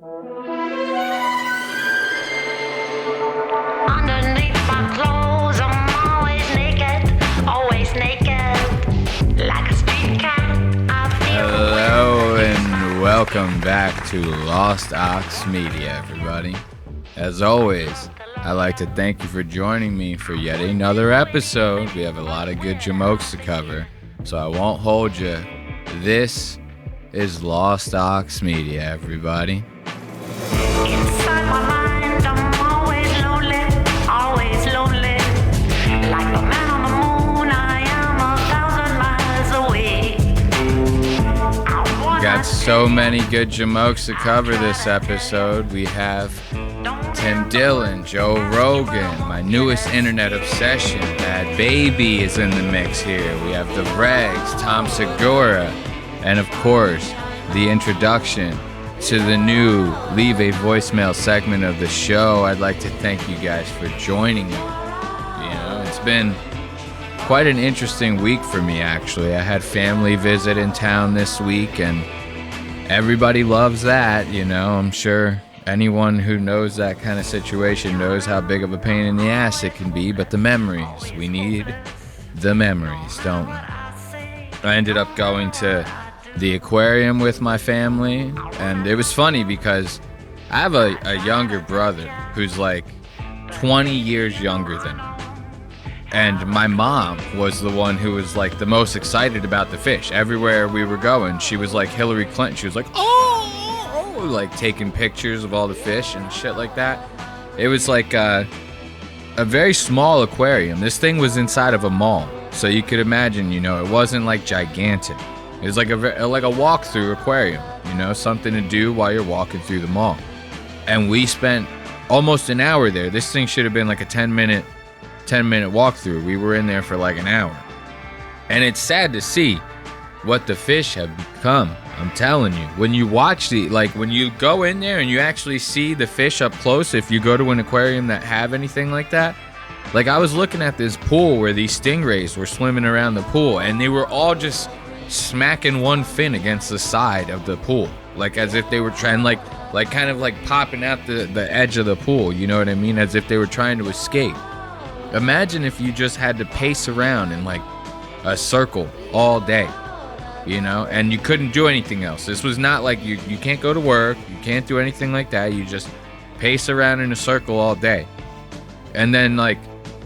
Underneath my clothes, I'm always naked, like a street cat. Hello and welcome back to Lost Ox Media, everybody. As always, I'd like to thank you for joining me for yet another episode. We have a lot of good jamokes to cover, so I won't hold you. This is Lost Ox Media, everybody. Inside my mind, I'm always lonely. Like the man on the moon, I am 1,000 miles away. Got so many good jamokes to cover this episode. We have Tim Dillon, Joe Rogan, my newest internet obsession, Bad Baby is in the mix here. We have the Regs, Tom Segura, and of course, the introduction to the new Leave a Voicemail segment of the show. I'd like to thank you guys for joining me. It's been quite an interesting week for me, actually. I had family visit in town this week, and everybody loves that, I'm sure anyone who knows that kind of situation knows how big of a pain in the ass it can be, but the memories, we need the memories, don't we? I ended up going to the aquarium with my family, and it was funny because I have a younger brother who's like 20 years younger than me. And my mom was the one who was like the most excited about the fish. Everywhere we were going, she was like Hillary Clinton. She was like, oh, like taking pictures of all the fish and shit like that. It was like a very small aquarium. This thing was inside of a mall. So you could imagine, it wasn't like gigantic. It was like a walk-through aquarium, something to do while you're walking through the mall. And we spent almost an hour there. This thing should have been like a 10-minute walkthrough. We were in there for like an hour. And it's sad to see what the fish have become. I'm telling you, when you watch when you go in there and you actually see the fish up close, if you go to an aquarium that have anything like that, like I was looking at this pool where these stingrays were swimming around the pool, and they were all just smacking one fin against the side of the pool, like as if they were trying, like kind of like popping out the edge of the pool, you know what I mean, as if they were trying to escape. Imagine if you just had to pace around in like a circle all day, and you couldn't do anything else. This was not like you can't go to work, you can't do anything like that. You just pace around in a circle all day. And then like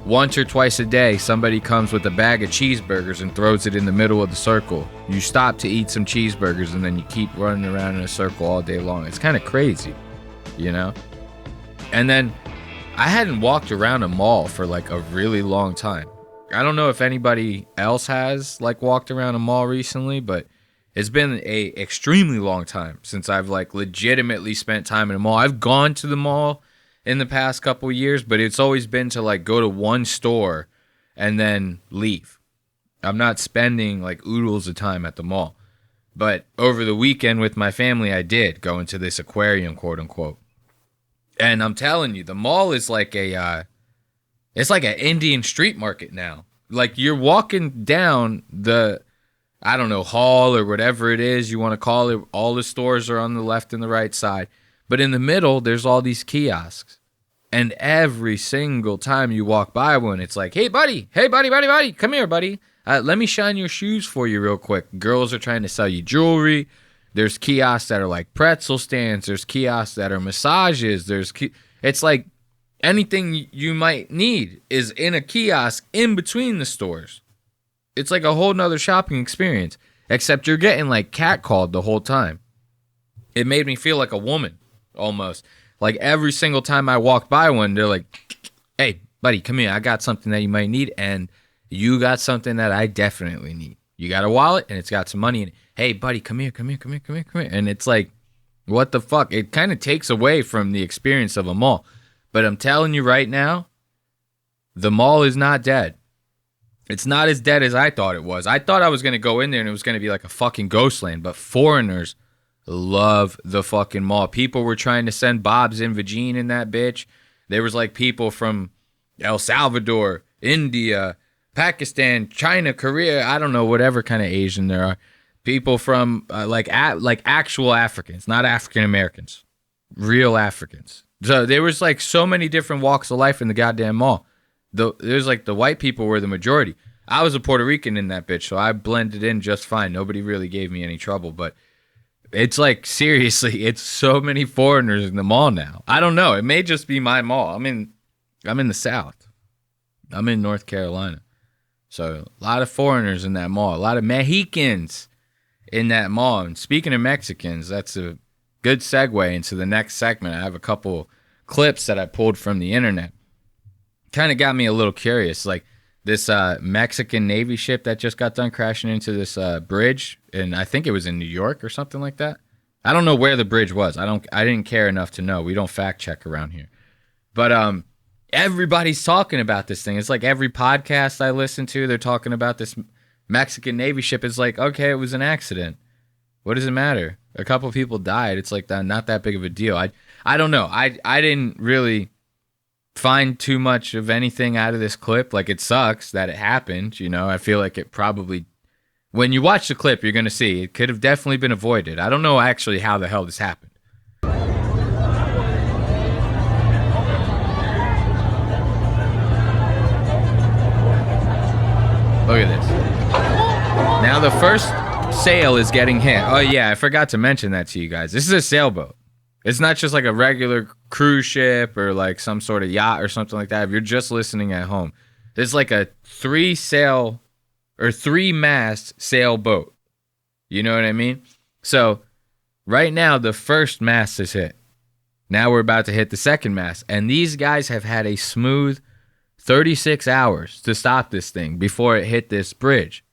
once or twice a day, somebody comes with a bag of cheeseburgers and throws it in the middle of the circle. You stop to eat some cheeseburgers, and then you keep running around in a circle all day long. It's kind of crazy, And then I hadn't walked around a mall for like a really long time. I don't know if anybody else has like walked around a mall recently, but it's been a extremely long time since I've like legitimately spent time in a mall. I've gone to the mall in the past couple years, but it's always been to like go to one store and then leave. I'm not spending like oodles of time at the mall. But over the weekend with my family, I did go into this aquarium, quote unquote. And I'm telling you, the mall is like it's like an Indian street market now. Like you're walking down the, I don't know, hall or whatever it is you want to call it. All the stores are on the left and the right side. But in the middle, there's all these kiosks. And every single time you walk by one, it's like, hey, buddy, come here, buddy. Let me shine your shoes for you real quick. Girls are trying to sell you jewelry. There's kiosks that are like pretzel stands. There's kiosks that are massages. It's like anything you might need is in a kiosk in between the stores. It's like a whole nother shopping experience, except you're getting like catcalled the whole time. It made me feel like a woman almost. Like every single time I walk by one, they're like, hey, buddy, come here. I got something that you might need, and you got something that I definitely need. You got a wallet, and it's got some money in it. Hey, buddy, come here. And it's like, what the fuck? It kind of takes away from the experience of a mall. But I'm telling you right now, the mall is not dead. It's not as dead as I thought it was. I thought I was going to go in there and it was going to be like a fucking ghost land. But foreigners love the fucking mall. People were trying to send Bob's in Vagine in that bitch. There was like people from El Salvador, India, Pakistan, China, Korea, I don't know, whatever kind of Asian there are. People from like actual Africans, not African Americans. real Africans. So there was like so many different walks of life in the goddamn mall. There's like the white people were the majority. I was a Puerto Rican in that bitch, so I blended in just fine. Nobody really gave me any trouble, but it's like, seriously, it's so many foreigners in the mall now. I don't know. It may just be my mall. I'm in the South. I'm in North Carolina. So a lot of foreigners in that mall. A lot of Mexicans in that mall. And speaking of Mexicans, that's a good segue into the next segment. I have a couple clips that I pulled from the internet. Kind of got me a little curious. Like this Mexican Navy ship that just got done crashing into this bridge, and I think it was in New York or something like that. I don't know where the bridge was. I didn't care enough to know. We don't fact check around here. But everybody's talking about this thing. It's like every podcast I listen to, they're talking about this Mexican Navy ship. It's like, okay, it was an accident. What does it matter? A couple people died. It's like not that big of a deal. I don't know. I didn't really find too much of anything out of this clip. Like, it sucks that it happened. You know, I feel like it probably, when you watch the clip, you're going to see it could have definitely been avoided. I don't know actually how the hell this happened. Look at this. Now the first sail is getting hit. Oh yeah, I forgot to mention that to you guys. This is a sailboat. It's not just like a regular cruise ship or like some sort of yacht or something like that. If you're just listening at home, it's like a 3-mast sailboat. You know what I mean? So right now the first mast is hit. Now we're about to hit the second mast, and these guys have had a smooth 36 hours to stop this thing before it hit this bridge.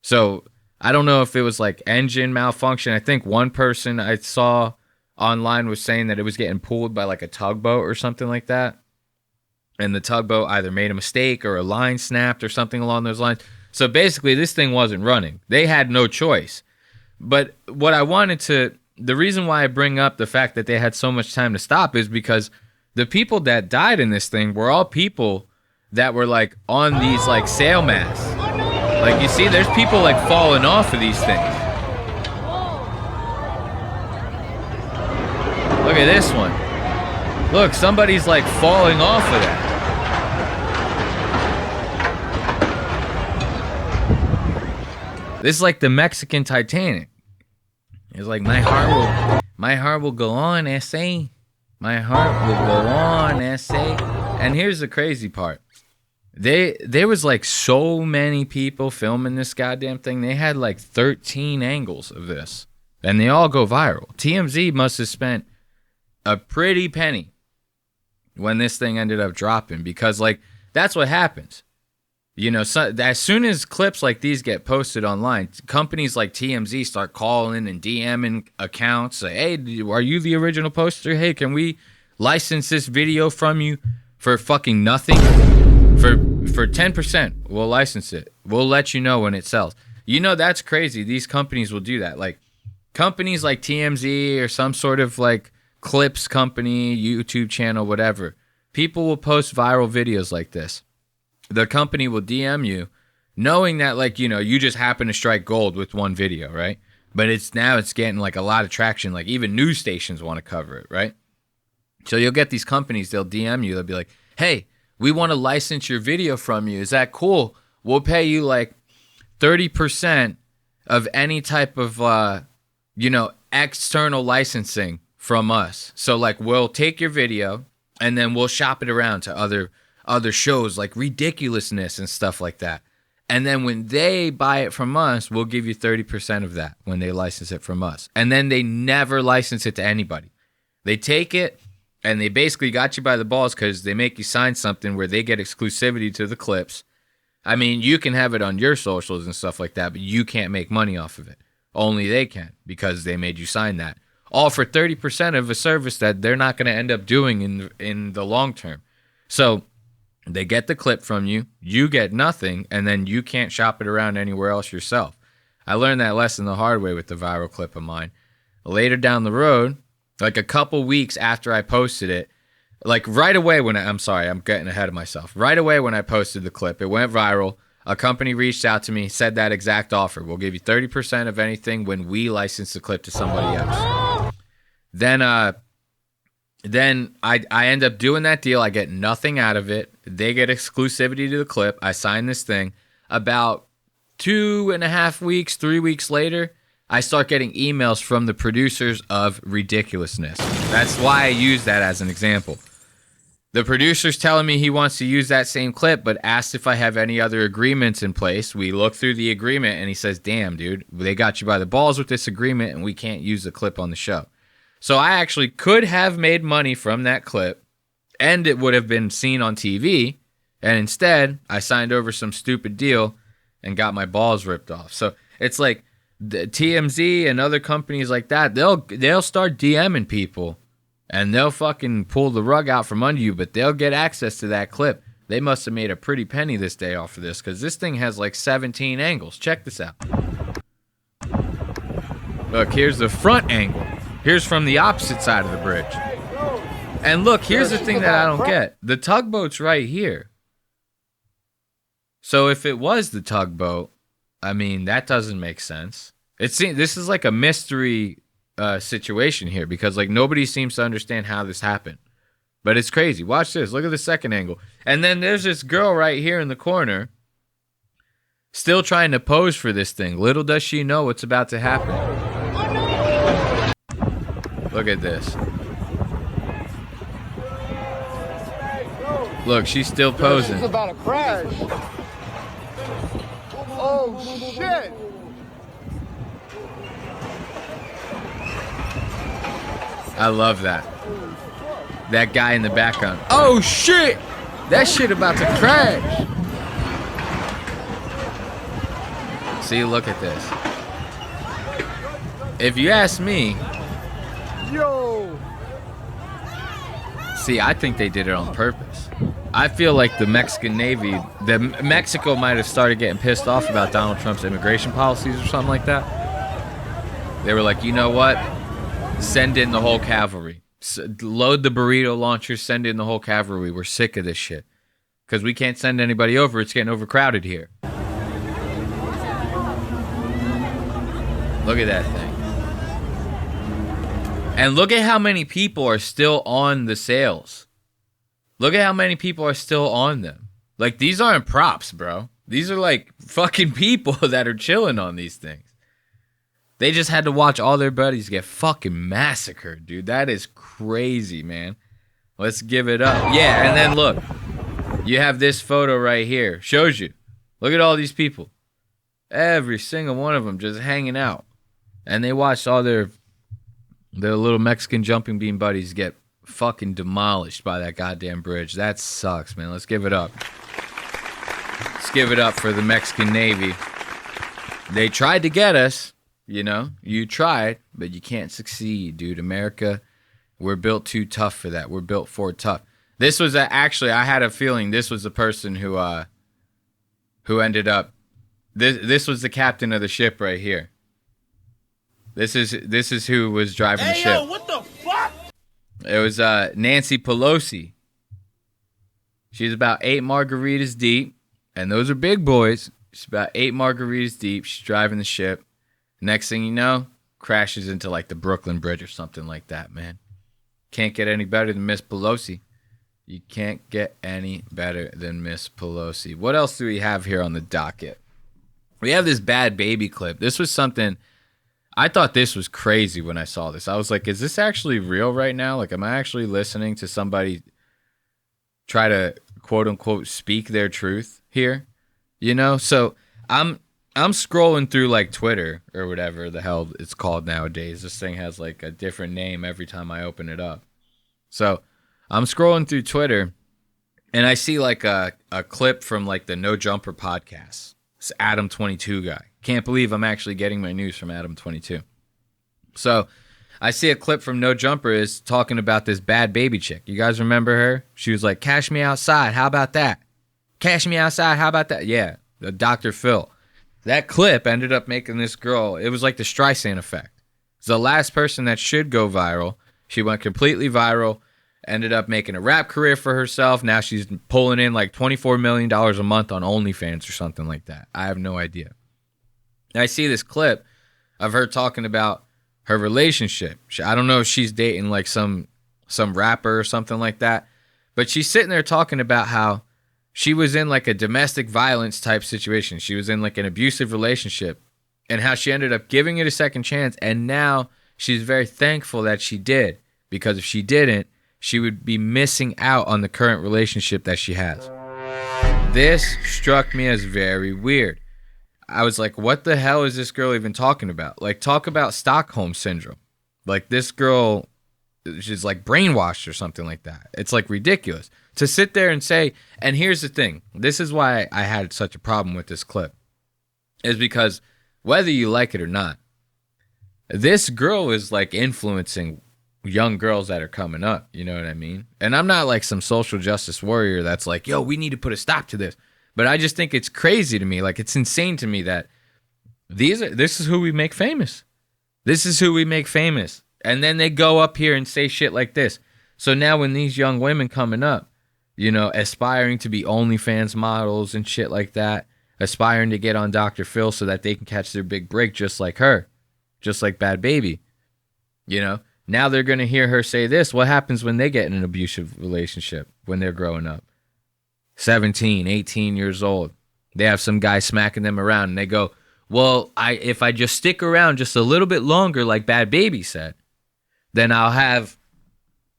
So I don't know if it was like engine malfunction. I think one person I saw online was saying that it was getting pulled by like a tugboat or something like that. And the tugboat either made a mistake or a line snapped or something along those lines. So basically this thing wasn't running. They had no choice. But what I wanted to, the reason why I bring up the fact that they had so much time to stop is because the people that died in this thing were all people that were like on these like sail masts. Like, you see, there's people like falling off of these things. Look at this one. Look, somebody's like falling off of that. This is like the Mexican Titanic. It's like, my heart will go on, S.A. My heart will go on, S.A. And here's the crazy part. There was like so many people filming this goddamn thing. They had like 13 angles of this, and they all go viral. TMZ must have spent a pretty penny when this thing ended up dropping, because like that's what happens. You know, so as soon as clips like these get posted online, companies like TMZ start calling and DMing accounts. Say, hey, are you the original poster? Hey, can we license this video from you for fucking nothing? For 10%, we'll license it. We'll let you know when it sells. You know, that's crazy. These companies will do that. Like, companies like TMZ or some sort of like clips company, YouTube channel, whatever. People will post viral videos like this. The company will DM you knowing that, like, you know, you just happen to strike gold with one video, right? But it's getting like a lot of traction. Like, even news stations want to cover it, right? So you'll get these companies, they'll DM you. They'll be like, hey, we want to license your video from you. Is that cool? We'll pay you like 30% of any type of, external licensing from us. So like, we'll take your video and then we'll shop it around to other shows like Ridiculousness and stuff like that. And then when they buy it from us, we'll give you 30% of that when they license it from us. And then they never license it to anybody. They take it, and they basically got you by the balls because they make you sign something where they get exclusivity to the clips. I mean, you can have it on your socials and stuff like that, but you can't make money off of it. Only they can, because they made you sign that. All for 30% of a service that they're not going to end up doing in the long term. So they get the clip from you, you get nothing, and then you can't shop it around anywhere else yourself. I learned that lesson the hard way with the viral clip of mine. Later down the road, like a couple weeks after I posted it, like right away when I'm getting ahead of myself. Right away when I posted the clip, it went viral. A company reached out to me, said that exact offer. We'll give you 30% of anything when we license the clip to somebody else. Then Then I end up doing that deal. I get nothing out of it. They get exclusivity to the clip. I sign this thing. About 2.5 weeks, 3 weeks later, I start getting emails from the producers of Ridiculousness. That's why I use that as an example. The producer's telling me he wants to use that same clip, but asked if I have any other agreements in place. We look through the agreement, and he says, damn, dude, they got you by the balls with this agreement, and we can't use the clip on the show. So I actually could have made money from that clip, and it would have been seen on TV, and instead, I signed over some stupid deal and got my balls ripped off. So it's like the TMZ and other companies like that, they'll start DMing people, and they'll fucking pull the rug out from under you, but they'll get access to that clip. They must have made a pretty penny this day off of this, because this thing has like 17 angles. Check this out. Look, here's the front angle. Here's from the opposite side of the bridge. And look, here's the thing that I don't get. The tugboat's right here. So if it was the tugboat, I mean, that doesn't make sense. This is like a mystery situation here, because like nobody seems to understand how this happened. But it's crazy. Watch this. Look at the second angle. And then there's this girl right here in the corner still trying to pose for this thing. Little does she know what's about to happen. Look at this. Look, she's still posing. She's about to crash. Oh, shit. I love that. That guy in the background. Oh, shit. That shit about to crash. See, look at this. If you ask me, Yo. see, I think they did it on purpose. I feel like the Mexican Navy, Mexico might have started getting pissed off about Donald Trump's immigration policies or something like that. They were like, you know what? Send in the whole cavalry. Load the burrito launchers, send in the whole cavalry. We're sick of this shit. Because we can't send anybody over. It's getting overcrowded here. Look at that thing. And look at how many people are still on the sails. Look at how many people are still on them. Like, these aren't props, bro. These are like fucking people that are chilling on these things. They just had to watch all their buddies get fucking massacred, dude. That is crazy, man. Let's give it up. Yeah, and then look. You have this photo right here. Shows you. Look at all these people. Every single one of them just hanging out. And they watched all their little Mexican jumping bean buddies get fucking demolished by that goddamn bridge. That sucks, man. Let's give it up. Let's give it up for the Mexican Navy. They tried to get us, you know. You tried, but you can't succeed, dude. America, we're built too tough for that. We're built for tough. This was actually, I had a feeling this was the person who ended up. This was the captain of the ship right here. This is who was driving the ship. Yo, what the fuck? It was Nancy Pelosi. She's about 8 margaritas deep, and those are big boys. She's about 8 margaritas deep. She's driving the ship. Next thing you know, crashes into like the Brooklyn Bridge or something like that, man. Can't get any better than Miss Pelosi. You can't get any better than Miss Pelosi. What else do we have here on the docket? We have this Bad Baby clip. This was something... I thought this was crazy when I saw this. I was like, is this actually real right now? Like, am I actually listening to somebody try to, quote unquote, speak their truth here? You know? So I'm scrolling through like Twitter or whatever the hell it's called nowadays. This thing has like a different name every time I open it up. So I'm scrolling through Twitter and I see like a clip from like the No Jumper podcast. It's Adam 22 guy. Can't believe I'm actually getting my news from Adam 22. So I see a clip from No Jumper is talking about this Bad Baby chick. You guys remember her? She was like, cash me outside. How about that? Cash me outside. How about that? Yeah, the Dr. Phil. That clip ended up making this girl, it was like the Streisand effect. It's the last person that should go viral. She went completely viral, ended up making a rap career for herself. Now she's pulling in like $24 million a month on OnlyFans or something like that. I have no idea. I see this clip of her talking about her relationship. I don't know if she's dating like some some rapper or something like that. But she's sitting there talking about how she was in like a domestic violence type situation. She was in like an abusive relationship, and how she ended up giving it a second chance. And now she's very thankful that she did, because if she didn't, she would be missing out on the current relationship that she has. This struck me as very weird. I was like, what the hell is this girl even talking about? Like, talk about Stockholm Syndrome. Like, this girl, she's like brainwashed or something like that. It's like ridiculous to sit there and say. And here's the thing. This is why I had such a problem with this clip, is because whether you like it or not, this girl is like influencing young girls that are coming up. You know what I mean? And I'm not like some social justice warrior that's like, yo, we need to put a stop to this. But I just think it's crazy to me. Like, it's insane to me that this is who we make famous. This is who we make famous. And then they go up here and say shit like this. So now when these young women coming up, you know, aspiring to be OnlyFans models and shit like that, aspiring to get on Dr. Phil so that they can catch their big break just like her, just like Bad Baby, you know, now they're going to hear her say this. What happens when they get in an abusive relationship when they're growing up? 17, 18 years old. They have some guy smacking them around and they go, well, if I just stick around just a little bit longer, like Bad Baby said, then I'll have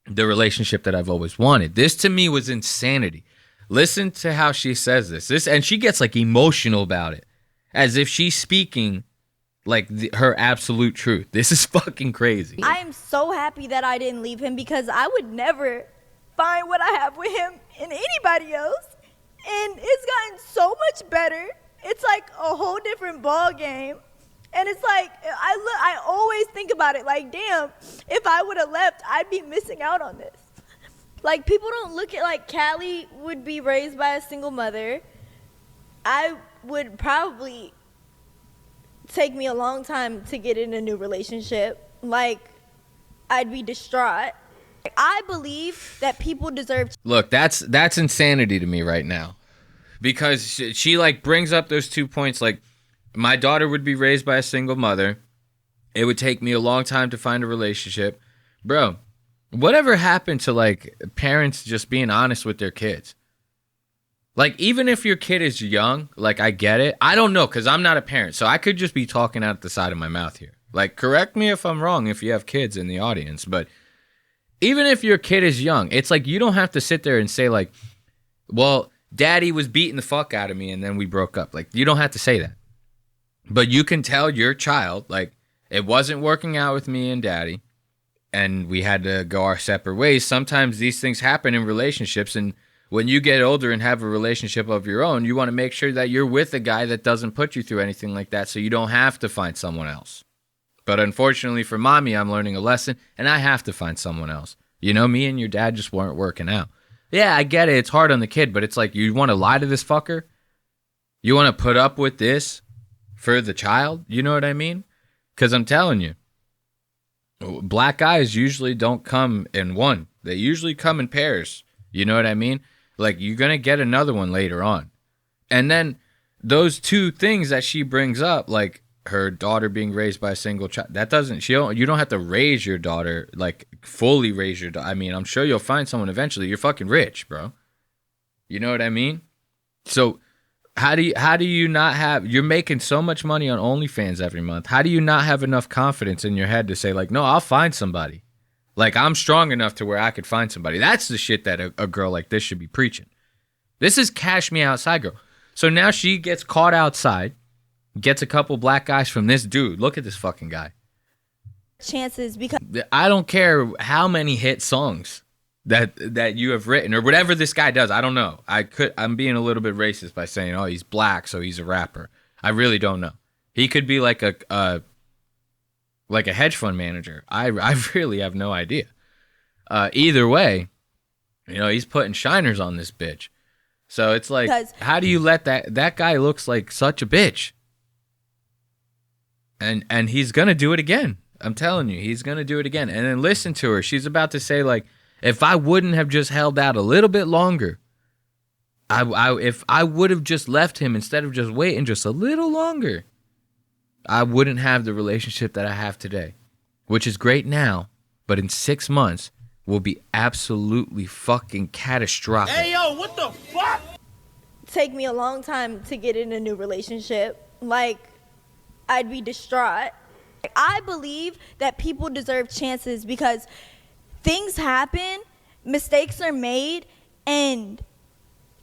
the relationship that I've always wanted. This to me was insanity. Listen to how she says this. And she gets like emotional about it, as if she's speaking like her absolute truth. This is fucking crazy. I am so happy that I didn't leave him, because I would never find what I have with him in anybody else. And it's gotten so much better. It's like a whole different ball game. And it's like, I always think about it like, damn, if I would have left, I'd be missing out on this. Like, people don't look at, like, Callie would be raised by a single mother. I would probably take me a long time to get in a new relationship. Like, I'd be distraught. I believe that people deserve. Look, that's insanity to me right now, because she like brings up those 2 points. Like, my daughter would be raised by a single mother. It would take me a long time to find a relationship. Bro, whatever happened to like parents just being honest with their kids? Like, even if your kid is young, like, I get it. I don't know, because I'm not a parent, so I could just be talking out the side of my mouth here. Like, correct me if I'm wrong if you have kids in the audience, but even if your kid is young, it's like you don't have to sit there and say like, well, daddy was beating the fuck out of me and then we broke up. Like, you don't have to say that. But you can tell your child, like, it wasn't working out with me and daddy, and we had to go our separate ways. Sometimes these things happen in relationships, and when you get older and have a relationship of your own, you want to make sure that you're with a guy that doesn't put you through anything like that, so you don't have to find someone else. But unfortunately for mommy, I'm learning a lesson, and I have to find someone else. You know, me and your dad just weren't working out. Yeah, I get it. It's hard on the kid, but it's like, you want to lie to this fucker? You want to put up with this for the child? You know what I mean? Because I'm telling you, black guys usually don't come in one. They usually come in pairs. You know what I mean? Like, you're going to get another one later on. And then those two things that she brings up, like her daughter being raised by a single child, that doesn't, you don't have to raise your daughter, like fully raise your daughter. I mean, I'm sure you'll find someone eventually. You're fucking rich, bro. You know what I mean? So how do you not have, you're making so much money on OnlyFans every month. How do you not have enough confidence in your head to say like, no, I'll find somebody. Like, I'm strong enough to where I could find somebody. That's the shit that a girl like this should be preaching. This is cash me outside girl. So now she gets caught outside, gets a couple black guys from this dude. Look at this fucking guy. Chances, because I don't care how many hit songs that you have written or whatever this guy does. I don't know. I'm being a little bit racist by saying, oh, he's black, so he's a rapper. I really don't know. He could be like a hedge fund manager. I really have no idea. Either way, you know, he's putting shiners on this bitch. So it's like, how do you let that guy looks like such a bitch? And he's going to do it again. I'm telling you, he's going to do it again. And then listen to her. She's about to say like, if I wouldn't have just held out a little bit longer, if I would have just left him instead of just waiting just a little longer, I wouldn't have the relationship that I have today, which is great now. But in 6 months, will be absolutely fucking catastrophic. Hey, yo, what the fuck? Take me a long time to get in a new relationship. Like, I'd be distraught. I believe that people deserve chances because things happen, mistakes are made, and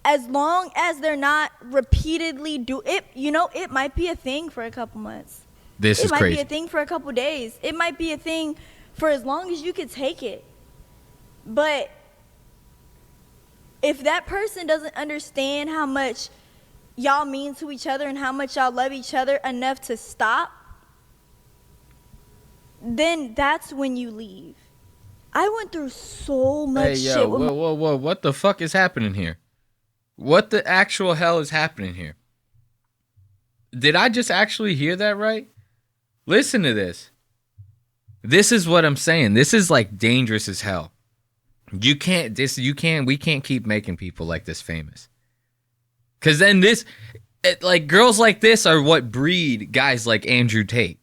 as long as they're not repeatedly it might be a thing for a couple months. This is crazy. It might be a thing for a couple days. It might be a thing for as long as you could take it. But if that person doesn't understand how much y'all mean to each other and how much y'all love each other enough to stop, then that's when you leave. I went through so much shit. Hey, yo, whoa. What the fuck is happening here? What the actual hell is happening here? Did I just actually hear that right? Listen to this. This is what I'm saying. This is like dangerous as hell. We can't keep making people like this famous. Cause then girls like this are what breed guys like Andrew Tate.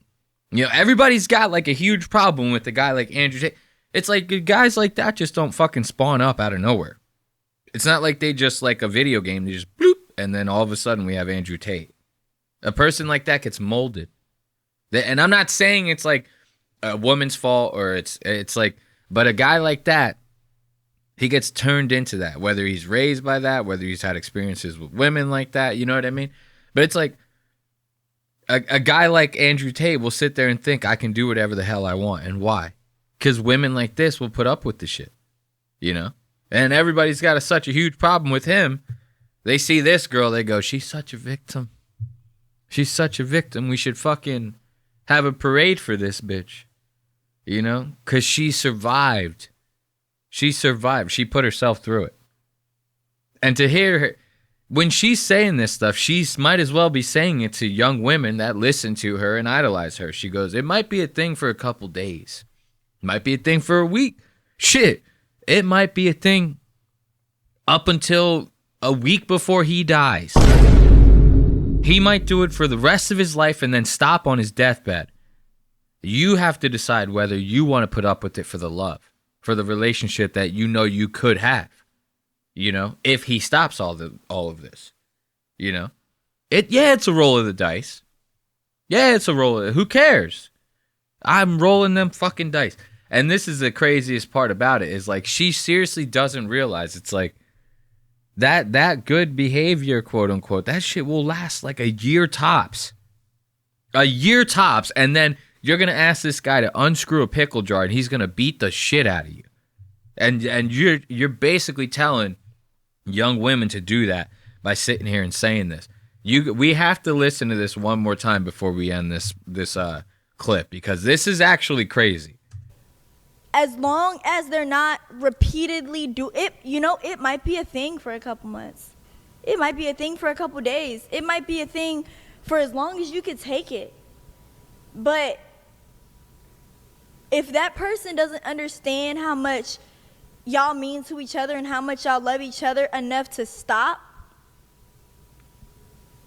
You know, everybody's got like a huge problem with a guy like Andrew Tate. It's like guys like that just don't fucking spawn up out of nowhere. It's not like they just like a video game. They just bloop, and then all of a sudden we have Andrew Tate. A person like that gets molded. And I'm not saying it's like a woman's fault or it's like, but a guy like that, he gets turned into that. Whether he's raised by that, whether he's had experiences with women like that, you know what I mean? But it's like a guy like Andrew Tate will sit there and think I can do whatever the hell I want. And why? Because women like this will put up with the shit, you know? And everybody's got such a huge problem with him. They see this girl, they go, she's such a victim. She's such a victim. We should fucking have a parade for this bitch. You know? Because she survived. She survived. She put herself through it. And to hear her, when she's saying this stuff, she might as well be saying it to young women that listen to her and idolize her. She goes, it might be a thing for a couple days. It might be a thing for a week. Shit. It might be a thing up until a week before he dies. He might do it for the rest of his life and then stop on his deathbed. You have to decide whether you want to put up with it for the love, for the relationship that you know you could have. You know, if he stops all of this, you know, it's a roll of the dice. Yeah, it's a roll of who cares? I'm rolling them fucking dice. And this is the craziest part about it is like she seriously doesn't realize it's like that good behavior, quote unquote, that shit will last like a year tops. A year tops, and then you're gonna ask this guy to unscrew a pickle jar and he's gonna beat the shit out of you. And you're basically telling young women to do that by sitting here and saying this. We have to listen to this one more time before we end this clip because this is actually crazy. As long as they're not repeatedly it might be a thing for a couple months. It might be a thing for a couple days. It might be a thing for as long as you could take it. But if that person doesn't understand how much y'all mean to each other and how much y'all love each other enough to stop,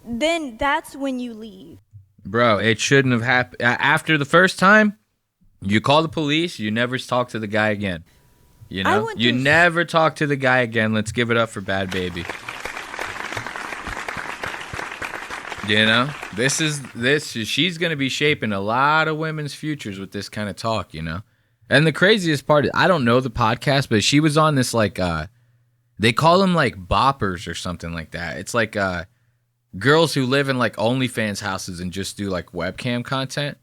then that's when you leave. Bro, it shouldn't have happened. After the first time, you call the police, you never talk to the guy again. You know? You never talk to the guy again. Let's give it up for Bad Baby. You know? She's going to be shaping a lot of women's futures with this kind of talk, you know? And the craziest part is, I don't know the podcast, but she was on this like, they call them like boppers or something like that. It's like girls who live in like OnlyFans houses and just do like webcam content.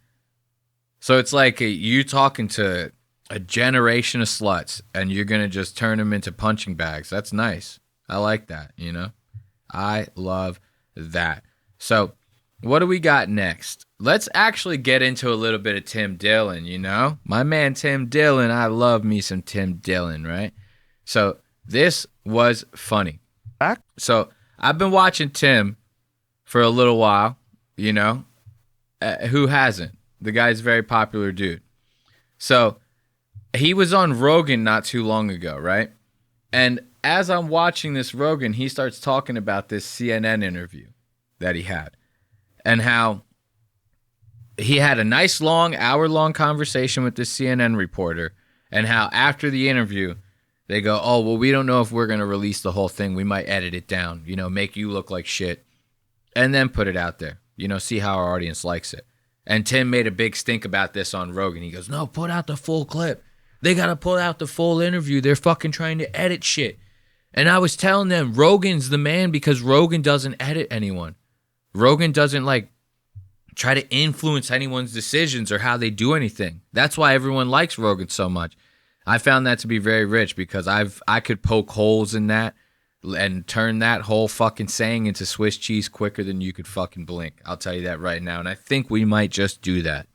So it's like you talking to a generation of sluts and you're going to just turn them into punching bags. That's nice. I like that, you know? I love that. So what do we got next? Let's actually get into a little bit of Tim Dillon, you know? My man Tim Dillon, I love me some Tim Dillon, right? So this was funny. So I've been watching Tim for a little while, you know? Who hasn't? The guy's a very popular dude. So he was on Rogan not too long ago, right? And as I'm watching this Rogan, he starts talking about this CNN interview that he had and how he had a nice long hour-long conversation with this CNN reporter and how after the interview, they go, oh, well, we don't know if we're going to release the whole thing. We might edit it down, make you look like shit, and then put it out there, see how our audience likes it. And Tim made a big stink about this on Rogan. He goes, no, put out the full clip. They got to put out the full interview. They're fucking trying to edit shit. And I was telling them, Rogan's the man because Rogan doesn't edit anyone. Rogan doesn't, try to influence anyone's decisions or how they do anything. That's why everyone likes Rogan so much. I found that to be very rich because I could poke holes in that and turn that whole fucking saying into Swiss cheese quicker than you could fucking blink. I'll tell you that right now. And I think we might just do that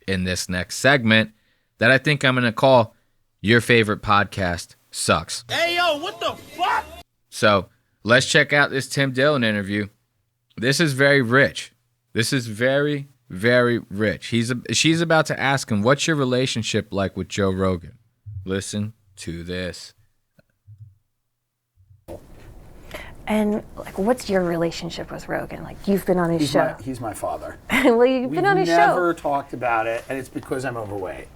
in this next segment that I think I'm going to call Your Favorite Podcast Sucks. Hey, yo, what the fuck? So let's check out this Tim Dillon interview. This is very rich. This is very, very rich. She's about to ask him, what's your relationship like with Joe Rogan? Listen to this. And what's your relationship with Rogan? You've been on his show. He's my father. Well, you've been on his show. We've never talked about it, and it's because I'm overweight.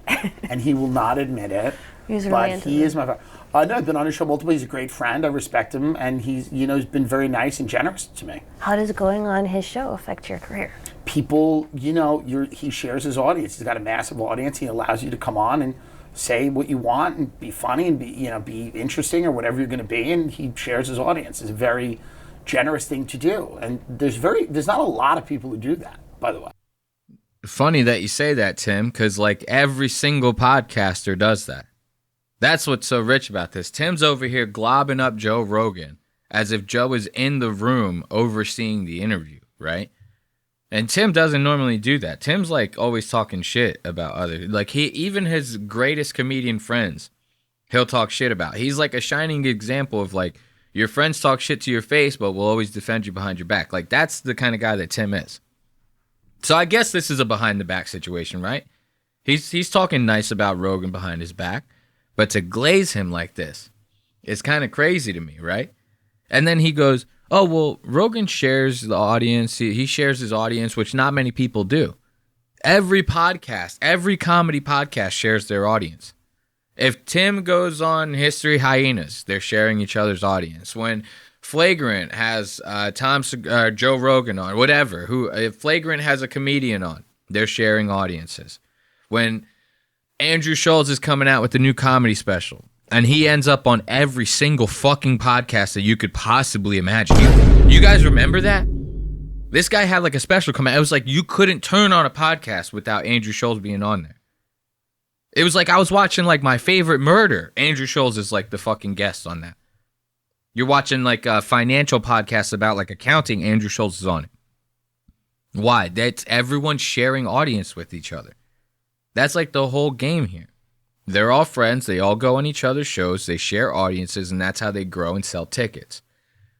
And he will not admit it. He's really into he is my father. No, I've been on his show multiple. He's a great friend. I respect him, and he's been very nice and generous to me. How does going on his show affect your career? People, he shares his audience. He's got a massive audience. He allows you to come on and say what you want and be funny and be interesting or whatever you're going to be, and he shares his audience. It's a very generous thing to do, and there's not a lot of people who do that, by the way. Funny that you say that, Tim, because every single podcaster does that. That's what's so rich about this. Tim's over here globbing up Joe Rogan as if Joe is in the room overseeing the interview, right? And Tim doesn't normally do that. Tim's always talking shit about others. Even his greatest comedian friends, he'll talk shit about. He's a shining example of your friends talk shit to your face, but will always defend you behind your back. That's the kind of guy that Tim is. So I guess this is a behind the back situation, right? He's talking nice about Rogan behind his back, but to glaze him like this is kind of crazy to me, right? And then he goes, oh, well, Rogan shares the audience. He shares his audience, which not many people do. Every podcast, every comedy podcast shares their audience. If Tim goes on History Hyenas, they're sharing each other's audience. When Flagrant has Joe Rogan on, whatever, if Flagrant has a comedian on, they're sharing audiences. When Andrew Schultz is coming out with the new comedy special, and he ends up on every single fucking podcast that you could possibly imagine. You guys remember that? This guy had a special come out. It was you couldn't turn on a podcast without Andrew Schultz being on there. It was I was watching My Favorite Murder. Andrew Schultz is the fucking guest on that. You're watching a financial podcast about accounting. Andrew Schultz is on it. Why? That's everyone sharing audience with each other. That's the whole game here. They're all friends. They all go on each other's shows. They share audiences, and that's how they grow and sell tickets.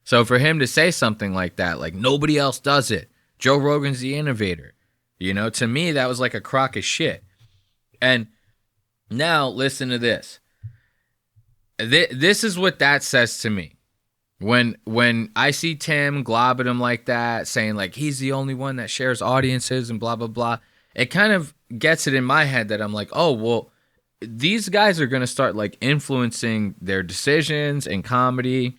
So for him to say something like that, nobody else does it. Joe Rogan's the innovator. To me, that was a crock of shit. And now listen to this. This is what that says to me. When I see Tim globbing him like that, saying he's the only one that shares audiences and blah, blah, blah, it kind of gets it in my head that I'm oh, well, these guys are going to start influencing their decisions in comedy,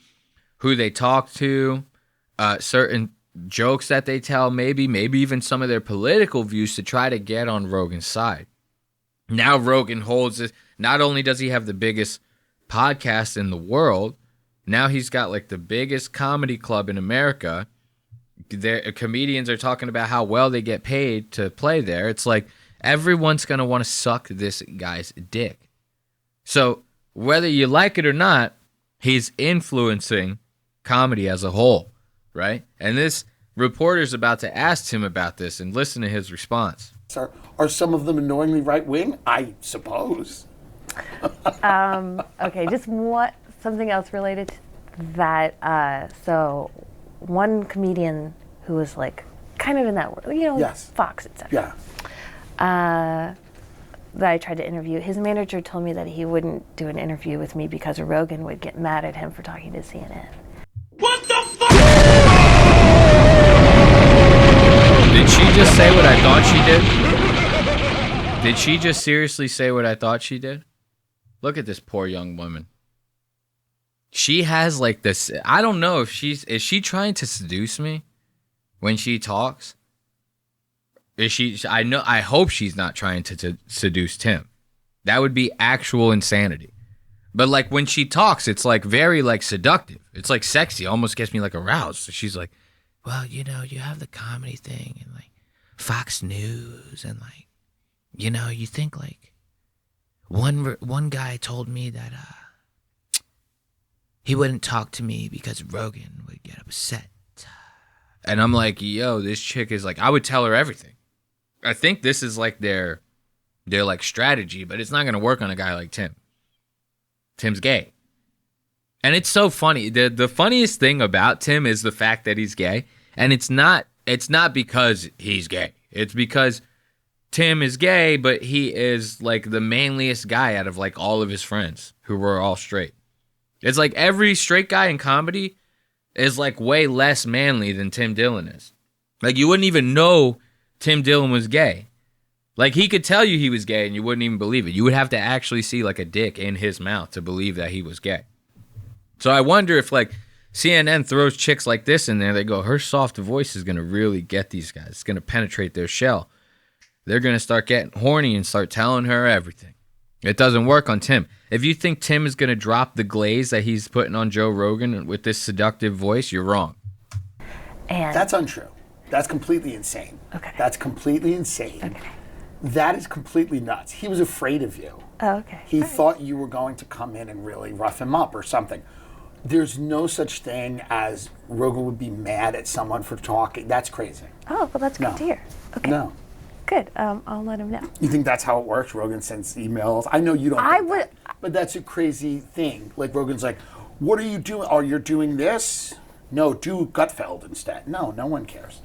who they talk to, certain jokes that they tell, maybe even some of their political views to try to get on Rogan's side. Now Rogan holds this. Not only does he have the biggest podcast in the world, now he's got the biggest comedy club in America. Their comedians are talking about how well they get paid to play there. It's everyone's going to want to suck this guy's dick. So whether you like it or not, he's influencing comedy as a whole, right? And this reporter's about to ask him about this, and listen to his response. Are some of them annoyingly right-wing? I suppose. Okay, just something else related to that. So one comedian who was kind of in that world, Yes. Fox, etc. Yeah. That I tried to interview. His manager told me that he wouldn't do an interview with me because Rogan would get mad at him for talking to CNN. What the fuck? Did she just say what I thought she did? Did she just seriously say what I thought she did? Look at this poor young woman. She has like this. I don't know if is she trying to seduce me when she talks? Is she? I hope she's not trying to seduce Tim. That would be actual insanity. But like when she talks, it's like very like seductive. It's like sexy. Almost gets me like aroused. So she's like, well, you know, you have the comedy thing and like Fox News and like, you know, you think like one guy told me that he wouldn't talk to me because Rogan would get upset. And I'm like, yo, this chick is like, I would tell her everything. I think this is like their like strategy, but it's not going to work on a guy like Tim. Tim's gay. And it's so funny. The funniest thing about Tim is the fact that he's gay. And it's not because he's gay. It's because Tim is gay, but he is like the manliest guy out of like all of his friends who were all straight. It's like every straight guy in comedy is like way less manly than Tim Dillon is. Like you wouldn't even know Tim Dillon was gay. Like he could tell you he was gay and you wouldn't even believe it. You would have to actually see like a dick in his mouth to believe that he was gay. So I wonder if like CNN throws chicks like this in there, they go, her soft voice is going to really get these guys. It's going to penetrate their shell. They're going to start getting horny and start telling her everything. It doesn't work on Tim. If you think Tim is going to drop the glaze that he's putting on Joe Rogan with this seductive voice, you're wrong. And That's untrue. That's completely insane. Okay. That's completely insane. Okay. That is completely nuts. He was afraid of you. Oh, okay. He thought you were going to come in and really rough him up or something. There's no such thing as Rogan would be mad at someone for talking. That's crazy. Oh, well, that's good No. to hear. Okay. No. Good. I'll let him know. You think that's how it works? Rogan sends emails. I know you don't. I think would- that, but that's a crazy thing. Like Rogan's like, "What are you doing? Oh, you're doing this? No, do Gutfeld instead." No one cares.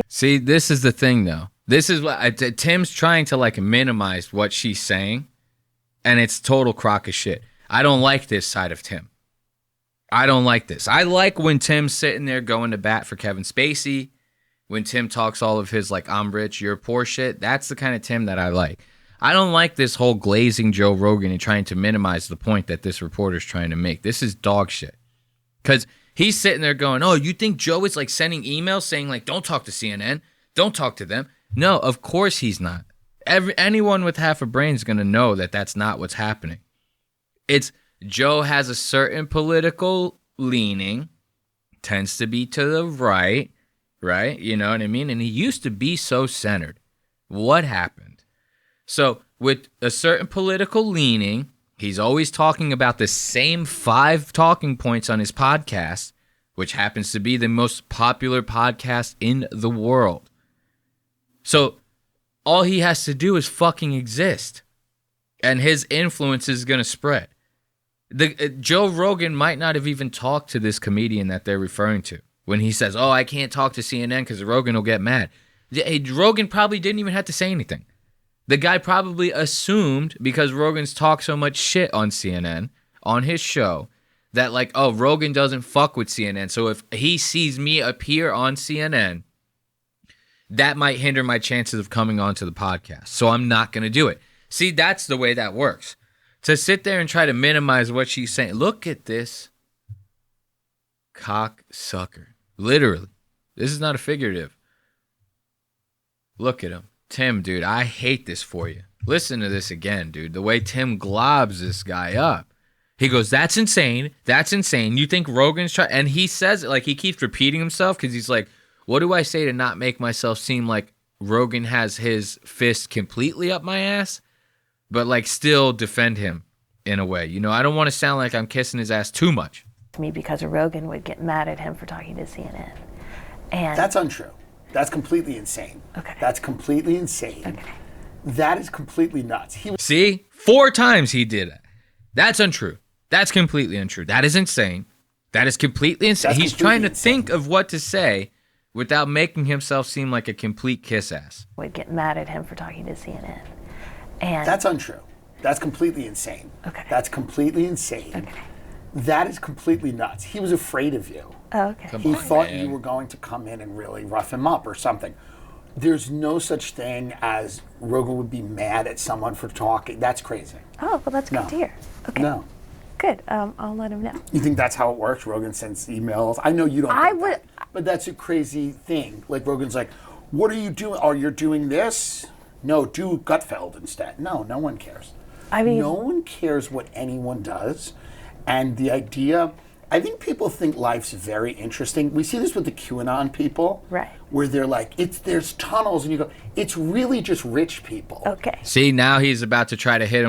See, this is the thing, though. This is what Tim's trying to like minimize what she's saying, and it's total crock of shit. I don't like this side of Tim. I don't like this. I like when Tim's sitting there going to bat for Kevin Spacey, when Tim talks all of his like I'm rich, you're poor shit. That's the kind of Tim that I like. I don't like this whole glazing Joe Rogan and trying to minimize the point that this reporter's trying to make. This is dog shit. Because he's sitting there going, oh, you think Joe is like sending emails saying like, don't talk to CNN, don't talk to them. No, of course he's not. Anyone with half a brain is going to know that that's not what's happening. It's Joe has a certain political leaning, tends to be to the right, you know what I mean? And he used to be so centered. What happened? So with a certain political leaning, he's always talking about the same 5 talking points on his podcast, which happens to be the most popular podcast in the world. So all he has to do is fucking exist, and his influence is going to spread. Joe Rogan might not have even talked to this comedian that they're referring to when he says, oh, I can't talk to CNN because Rogan will get mad. Rogan probably didn't even have to say anything. The guy probably assumed, because Rogan's talked so much shit on CNN, on his show, that like, oh, Rogan doesn't fuck with CNN. So if he sees me appear on CNN, that might hinder my chances of coming onto the podcast. So I'm not going to do it. See, that's the way that works. To sit there and try to minimize what she's saying. Look at this cocksucker. Literally. This is not a figurative. Look at him. Tim, dude, I hate this for you. Listen to this again, dude. The way Tim globs this guy up. He goes, that's insane. That's insane. You think Rogan's trying? And he says it like he keeps repeating himself because he's like, what do I say to not make myself seem like Rogan has his fist completely up my ass, but like still defend him in a way? You know, I don't want to sound like I'm kissing his ass too much. Me because Rogan would get mad at him for talking to CNN. And That's untrue. That's completely insane. Okay. That's completely insane. Okay. That is completely nuts. See? 4 times he did it. That's untrue. That's completely untrue. That is insane. That is completely insane. That's He's completely trying to insane. think of what to say without making himself seem like a complete kiss ass. would get mad at him for talking to CNN. And That's untrue. That's completely insane. Okay. That's completely insane. Okay. That is completely nuts. He was afraid of you. Oh, okay. He thought man. you were going to come in and really rough him up or something. There's no such thing as Rogan would be mad at someone for talking. That's crazy. Oh, well, that's good to hear. Okay. No. Good. I'll let him know. You think that's how it works? Rogan sends emails. I know you don't. I think would- that, but that's a crazy thing. Like Rogan's like, "What are you doing? Oh, you're doing this? No, do Gutfeld instead." No one cares. I mean, No one cares what anyone does, and the idea. I think people think life's very interesting. We see this with the QAnon people, Right. Where they're like, there's tunnels, and you go, it's really just rich people. okay. See, now he's about to try to hit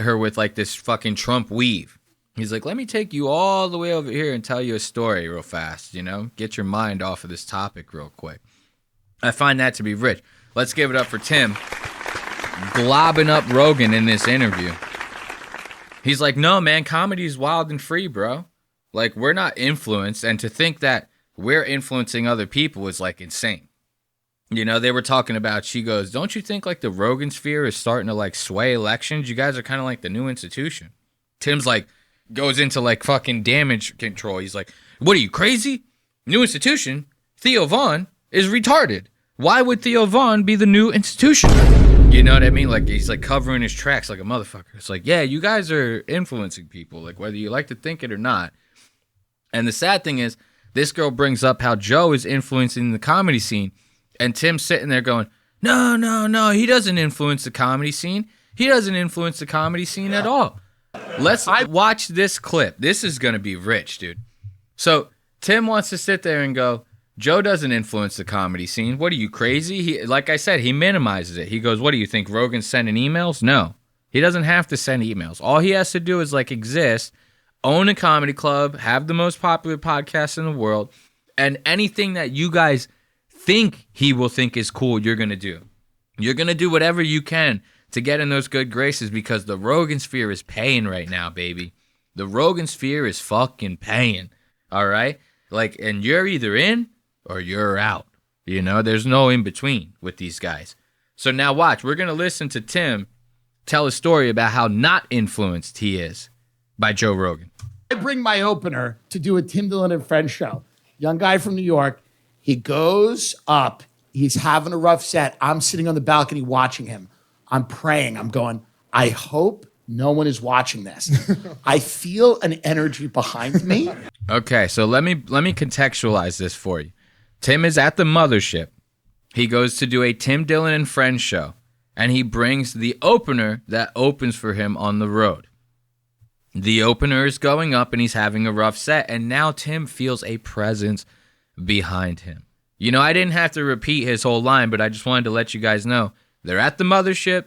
her with like this fucking Trump weave. He's like, let me take you all the way over here and tell you a story real fast, you know? Get your mind off of this topic real quick. I find that to be rich. Let's give it up for Tim globbing up Rogan in this interview. He's like, no, man, comedy's wild and free, bro. Like, we're not influenced, and to think that we're influencing other people is, like, insane. You know, they were talking about, she goes, don't you think, like, the Rogan sphere is starting to, like, sway elections? You guys are kind of like the new institution. Tim's, like, goes into, like, fucking damage control. He's like, what are you, crazy? New institution? Theo Vaughn is retarded. Why would Theo Vaughn be the new institution? You know what I mean? Like, he's, like, covering his tracks like a motherfucker. It's like, yeah, you guys are influencing people, like, whether you like to think it or not. And the sad thing is, this girl brings up how Joe is influencing the comedy scene. And Tim's sitting there going, no, he doesn't influence the comedy scene. He doesn't influence the comedy scene at all. Let's watch this clip. This is going to be rich, dude. So Tim wants to sit there and go, Joe doesn't influence the comedy scene. What are you, crazy? He, like I said, he minimizes it. He goes, what do you think, Rogan's sending emails? No, he doesn't have to send emails. All he has to do is like exist, own a comedy club, have the most popular podcast in the world, and anything that you guys think he will think is cool, you're going to do. You're going to do whatever you can to get in those good graces because the Rogan sphere is paying right now, baby. The Rogan sphere is fucking paying, all right? Like, and you're either in or you're out. You know, there's no in between with these guys. So now watch, we're going to listen to Tim tell a story about how not influenced he is by Joe Rogan. I bring my opener to do a Tim Dillon and Friends show. Young guy from New York. He goes up. He's having a rough set. I'm sitting on the balcony watching him. I'm praying. I'm going, I hope no one is watching this. I feel an energy behind me. Okay, so let me contextualize this for you. Tim is at the mothership. He goes to do a Tim Dillon and Friends show, and he brings the opener that opens for him on the road. The opener is going up, and he's having a rough set, and now Tim feels a presence behind him. You know, I didn't have to repeat his whole line, but I just wanted to let you guys know. They're at the mothership.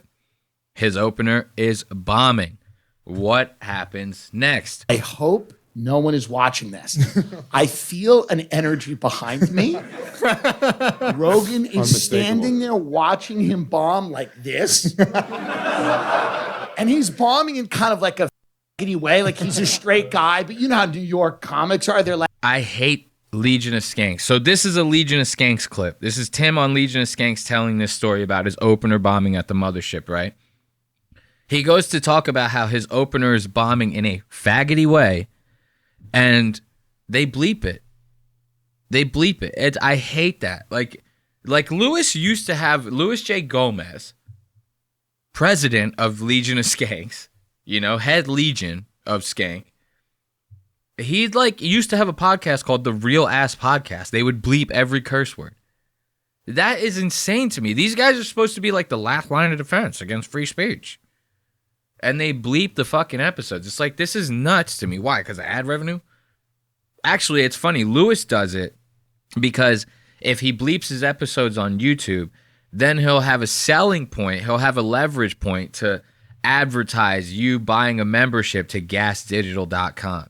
His opener is bombing. What happens next? I hope no one is watching this. I feel an energy behind me. Rogan is standing there watching him bomb like this. And he's bombing in kind of like a way, like he's a straight guy, but you know how New York comics are. They're like, I hate Legion of Skanks. So this is a Legion of Skanks clip. This is Tim on Legion of Skanks telling this story about his opener bombing at the mothership, right? He goes to talk about how his opener is bombing in a faggoty way, and they bleep it. They bleep it. I hate that. Like Louis used to have, Louis J. Gomez, president of Legion of Skanks, you know, head Legion of Skank. He used to have a podcast called The Real Ass Podcast. They would bleep every curse word. That is insane to me. These guys are supposed to be like the last line of defense against free speech. And they bleep the fucking episodes. It's like, this is nuts to me. Why? Because of ad revenue? Actually, it's funny. Louis does it because if he bleeps his episodes on YouTube, then he'll have a selling point. He'll have a leverage point to advertise you buying a membership to gasdigital.com.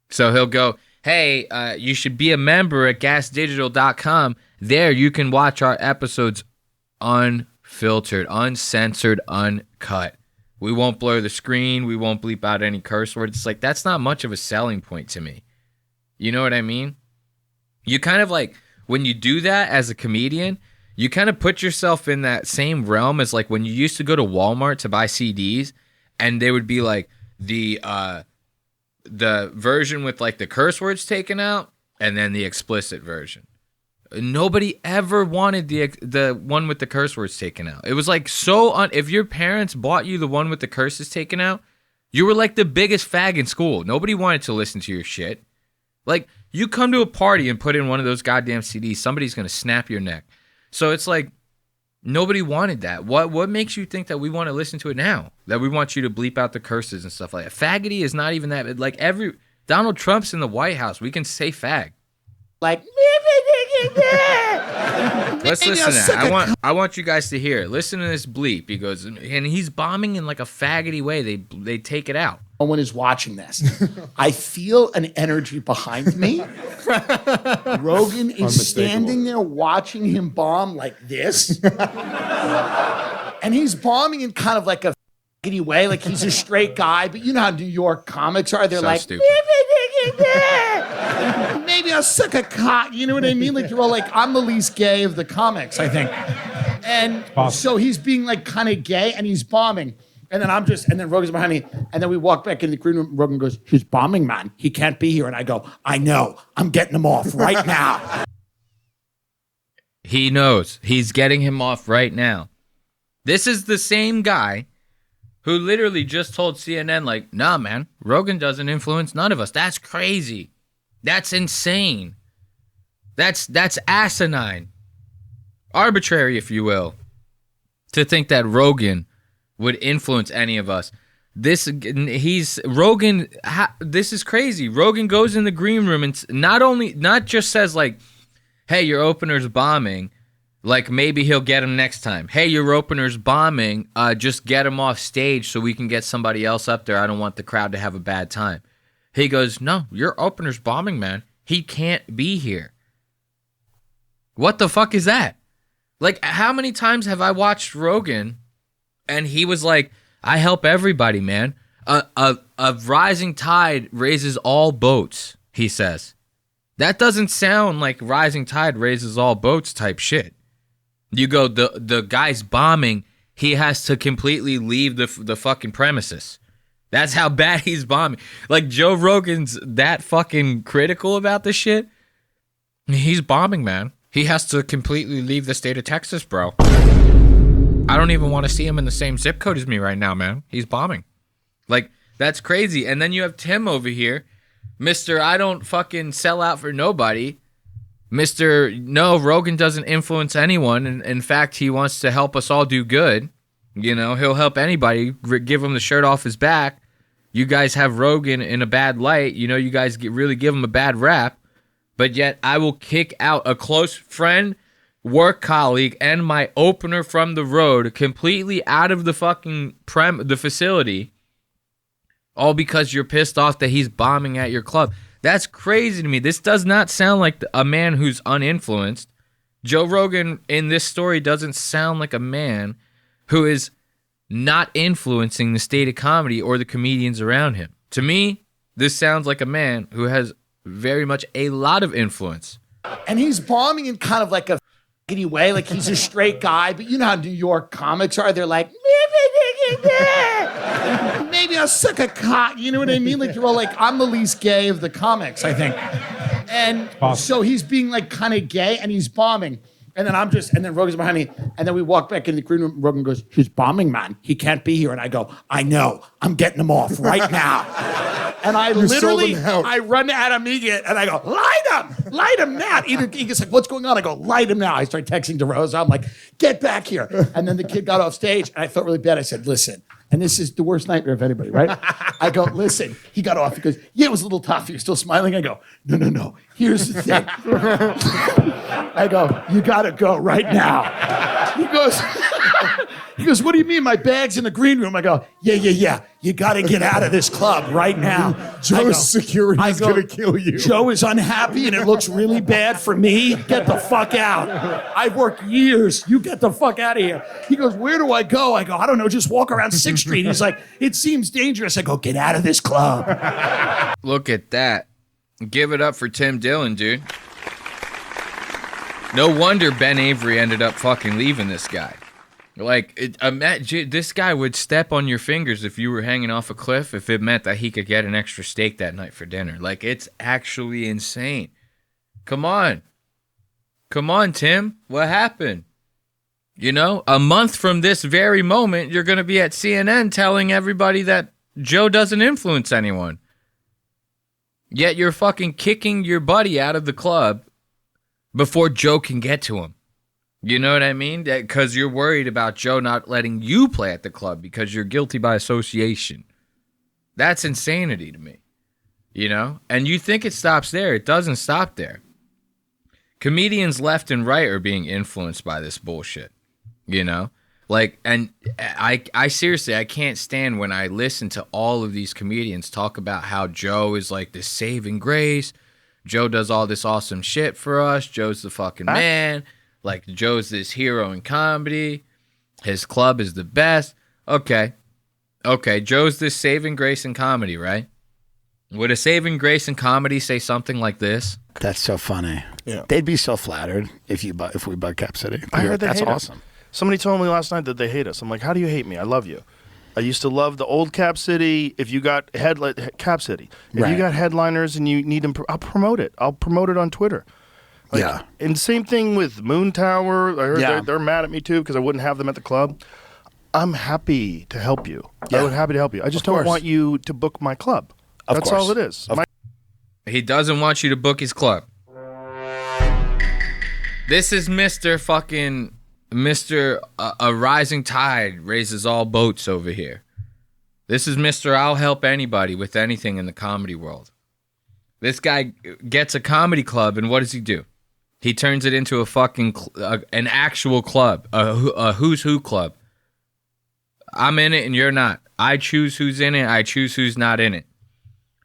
So he'll go, hey, you should be a member at gasdigital.com. There you can watch our episodes unfiltered, uncensored, uncut. We won't blur the screen. We won't bleep out any curse words. It's like, that's not much of a selling point to me. You know what I mean? You kind of like, when you do that as a comedian, you kind of put yourself in that same realm as like when you used to go to Walmart to buy CDs and they would be like the version with like the curse words taken out and then the explicit version. nobody ever wanted the one with the curse words taken out. It was like if your parents bought you the one with the curses taken out, you were like the biggest fag in school. Nobody wanted to listen to your shit. Like, you come to a party and put in one of those goddamn CDs, somebody's going to snap your neck. So it's like, nobody wanted that. What makes you think that we want to listen to it now? That we want you to bleep out the curses and stuff like that? Faggoty is not even that. Like, Donald Trump's in the White House. We can say fag. Like, let's listen to that. I want you guys to hear it. Listen to this bleep. He goes, and he's bombing in like a faggoty way. They take it out. No one is watching this. I feel an energy behind me. Rogan is standing there watching him bomb like this. And he's bombing in kind of like a faggoty way, like he's a straight guy. But you know how New York comics are. They're So like, stupid. maybe I'll suck a cock. You know what I mean? Like, you're all like, I'm the least gay of the comics, I think. And so he's being like kind of gay and he's bombing. And then Rogan's behind me. And then we walk back in the green room. Rogan goes, he's bombing, man. He can't be here. And I go, I know. I'm getting him off right now. He knows. He's getting him off right now. This is the same guy who literally just told CNN, like, nah, man, Rogan doesn't influence none of us. That's crazy. That's insane. That's asinine. Arbitrary, if you will, to think that Rogan would influence any of us. This is crazy. Rogan goes in the green room and not just says like, hey, your opener's bombing, like maybe he'll get him next time. Hey, your opener's bombing, just get him off stage so we can get somebody else up there. I don't want the crowd to have a bad time. He goes, no, your opener's bombing, man. He can't be here. What the fuck is that? Like, how many times have I watched Rogan and he was like, I help everybody, man. A rising tide raises all boats, he says. That doesn't sound like rising tide raises all boats type shit. You go, the guy's bombing, he has to completely leave the fucking premises. That's how bad he's bombing. Like, Joe Rogan's that fucking critical about this shit. He's bombing, man. He has to completely leave the state of Texas, bro. I don't even want to see him in the same zip code as me right now, man. He's bombing. Like, that's crazy. And then you have Tim over here, Mr. I don't fucking sell out for nobody. Mr. No, Rogan doesn't influence anyone. And in fact, he wants to help us all do good. You know, he'll help anybody, give him the shirt off his back. You guys have Rogan in a bad light. You know, you guys really give him a bad rap. But yet I will kick out a close friend, work colleague, and my opener from the road completely out of the fucking the facility, all because you're pissed off that he's bombing at your club. That's crazy to me. This does not sound like a man who's uninfluenced. Joe Rogan in this story doesn't sound like a man who is not influencing the state of comedy or the comedians around him. To me, this sounds like a man who has very much a lot of influence. And he's bombing in kind of like a faggoty way, like he's a straight guy. But you know how New York comics are. They're like, maybe I'll suck a cock. You know what I mean? Like, you're all like, I'm the least gay of the comics, I think. And so he's being like kind of gay and he's bombing. And then Rogan's behind me. And then we walk back in the green room. Rogan goes, he's bombing, man. He can't be here. And I go, I know. I'm getting him off right now. And I I run at him immediate and I go, light him now. He gets like, what's going on? I go, light him now. I start texting to Rosa. I'm like, get back here. And then the kid got off stage and I felt really bad. I said, listen, and this is the worst nightmare of anybody, right? I go, listen. He got off. He goes, yeah, it was a little tough. You're still smiling. I go, no. Here's the thing. I go, you got to go right now. He goes, what do you mean? My bag's in the green room. I go, yeah. You got to get out of this club right now. Joe's security is going to kill you. Joe is unhappy and it looks really bad for me. Get the fuck out. I've worked years. You get the fuck out of here. He goes, where do I go? I go, I don't know. Just walk around 6th Street. He's like, it seems dangerous. I go, get out of this club. Look at that. Give it up for Tim Dillon, dude. No wonder Ben Avery ended up fucking leaving this guy. Like, this guy would step on your fingers if you were hanging off a cliff if it meant that he could get an extra steak that night for dinner. Like, it's actually insane. Come on. Come on, Tim. What happened? You know, a month from this very moment, you're going to be at CNN telling everybody that Joe doesn't influence anyone. Yet you're fucking kicking your buddy out of the club before Joe can get to him. You know what I mean? Because you're worried about Joe not letting you play at the club because you're guilty by association. That's insanity to me. You know? And you think it stops there. It doesn't stop there. Comedians left and right are being influenced by this bullshit. You know? Like, and I seriously, I can't stand when I listen to all of these comedians talk about how Joe is like this saving grace. Joe does all this awesome shit for us. Joe's the fucking man. Like, Joe's this hero in comedy. His club is the best. Okay. Joe's this saving grace in comedy, right? Would a saving grace in comedy say something like this? That's so funny. Yeah. They'd be so flattered if we bug Cap City. I heard they that's hate awesome. us. Somebody told me last night that they hate us. I'm like, how do you hate me? I love you. I used to love the old Cap City. If you got Cap City, if you got headliners and you need them, I'll promote it. I'll promote it on Twitter. Like, yeah. And same thing with Moon Tower. I heard they're mad at me too because I wouldn't have them at the club. I'm happy to help you. Yeah. I would happy to help you. I just don't want you to book my club. That's all it is. He doesn't want you to book his club. This is Mr. A rising tide raises all boats over here. This is Mr. I'll help anybody with anything in the comedy world. This guy gets a comedy club, and what does he do? He turns it into an actual club, a who's who club. I'm in it and you're not. I choose who's in it. I choose who's not in it.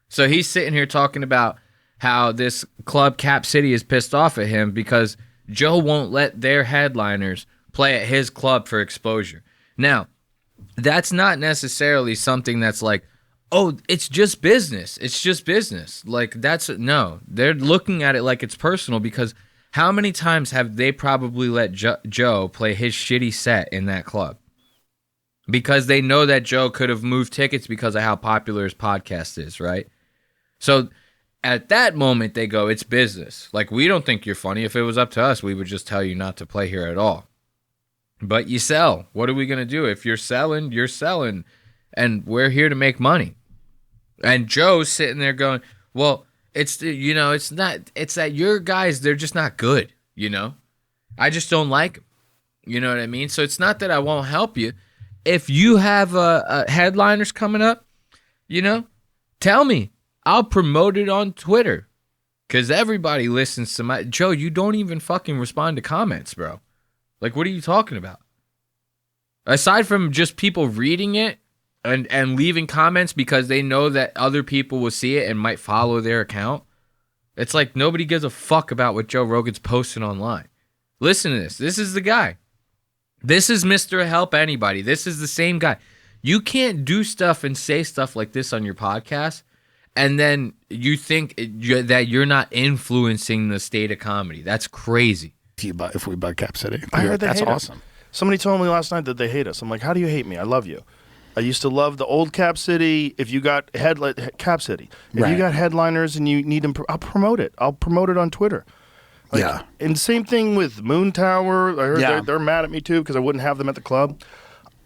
So he's sitting here talking about how this club Cap City is pissed off at him because Joe won't let their headliners play at his club for exposure. Now, that's not necessarily something that's like, oh, it's just business. It's just business. Like, no. They're looking at it like it's personal because how many times have they probably let Joe play his shitty set in that club? Because they know that Joe could have moved tickets because of how popular his podcast is, right? So at that moment, they go, it's business. Like, we don't think you're funny. If it was up to us, we would just tell you not to play here at all. But you sell. What are we going to do? If you're selling, you're selling. And we're here to make money. And Joe's sitting there going, well, it's that your guys, they're just not good, you know? I just don't like them. You know what I mean? So it's not that I won't help you. If you have headliners coming up, you know, tell me. I'll promote it on Twitter. Because everybody listens to my... Joe, you don't even fucking respond to comments, bro. Like, what are you talking about? Aside from just people reading it and leaving comments because they know that other people will see it and might follow their account, it's like nobody gives a fuck about what Joe Rogan's posting online. Listen to this. This is the guy. This is Mr. Help Anybody. This is the same guy. You can't do stuff and say stuff like this on your podcast and then you think that you're not influencing the state of comedy. That's crazy. If we bug Cap City. I heard they that's hate awesome. Us. Somebody told me last night that they hate us. I'm like, how do you hate me? I love you. I used to love the old Cap City. If you got Cap City, if you got headliners and you need them, I'll promote it. I'll promote it on Twitter. Like, yeah. And same thing with Moon Tower. I heard they're mad at me too because I wouldn't have them at the club.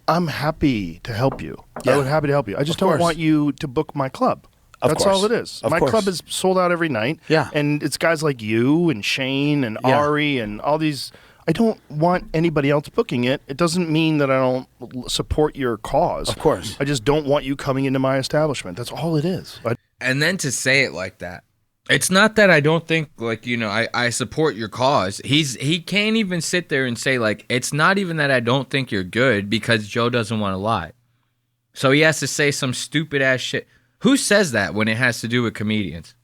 I'm happy to help you. I would happy to help you. I just don't want you to book my club. That's all it is. My club is sold out every night. Yeah. And it's guys like you and Shane and Ari and all these. I don't want anybody else booking it. It doesn't mean that I don't support your cause. Of course. I just don't want you coming into my establishment. That's all it is. And then to say it like that. It's not that I don't think, like, you know, I support your cause. He can't even sit there and say, like, it's not even that I don't think you're good because Joe doesn't want to lie. So he has to say some stupid ass shit. Who says that when it has to do with comedians?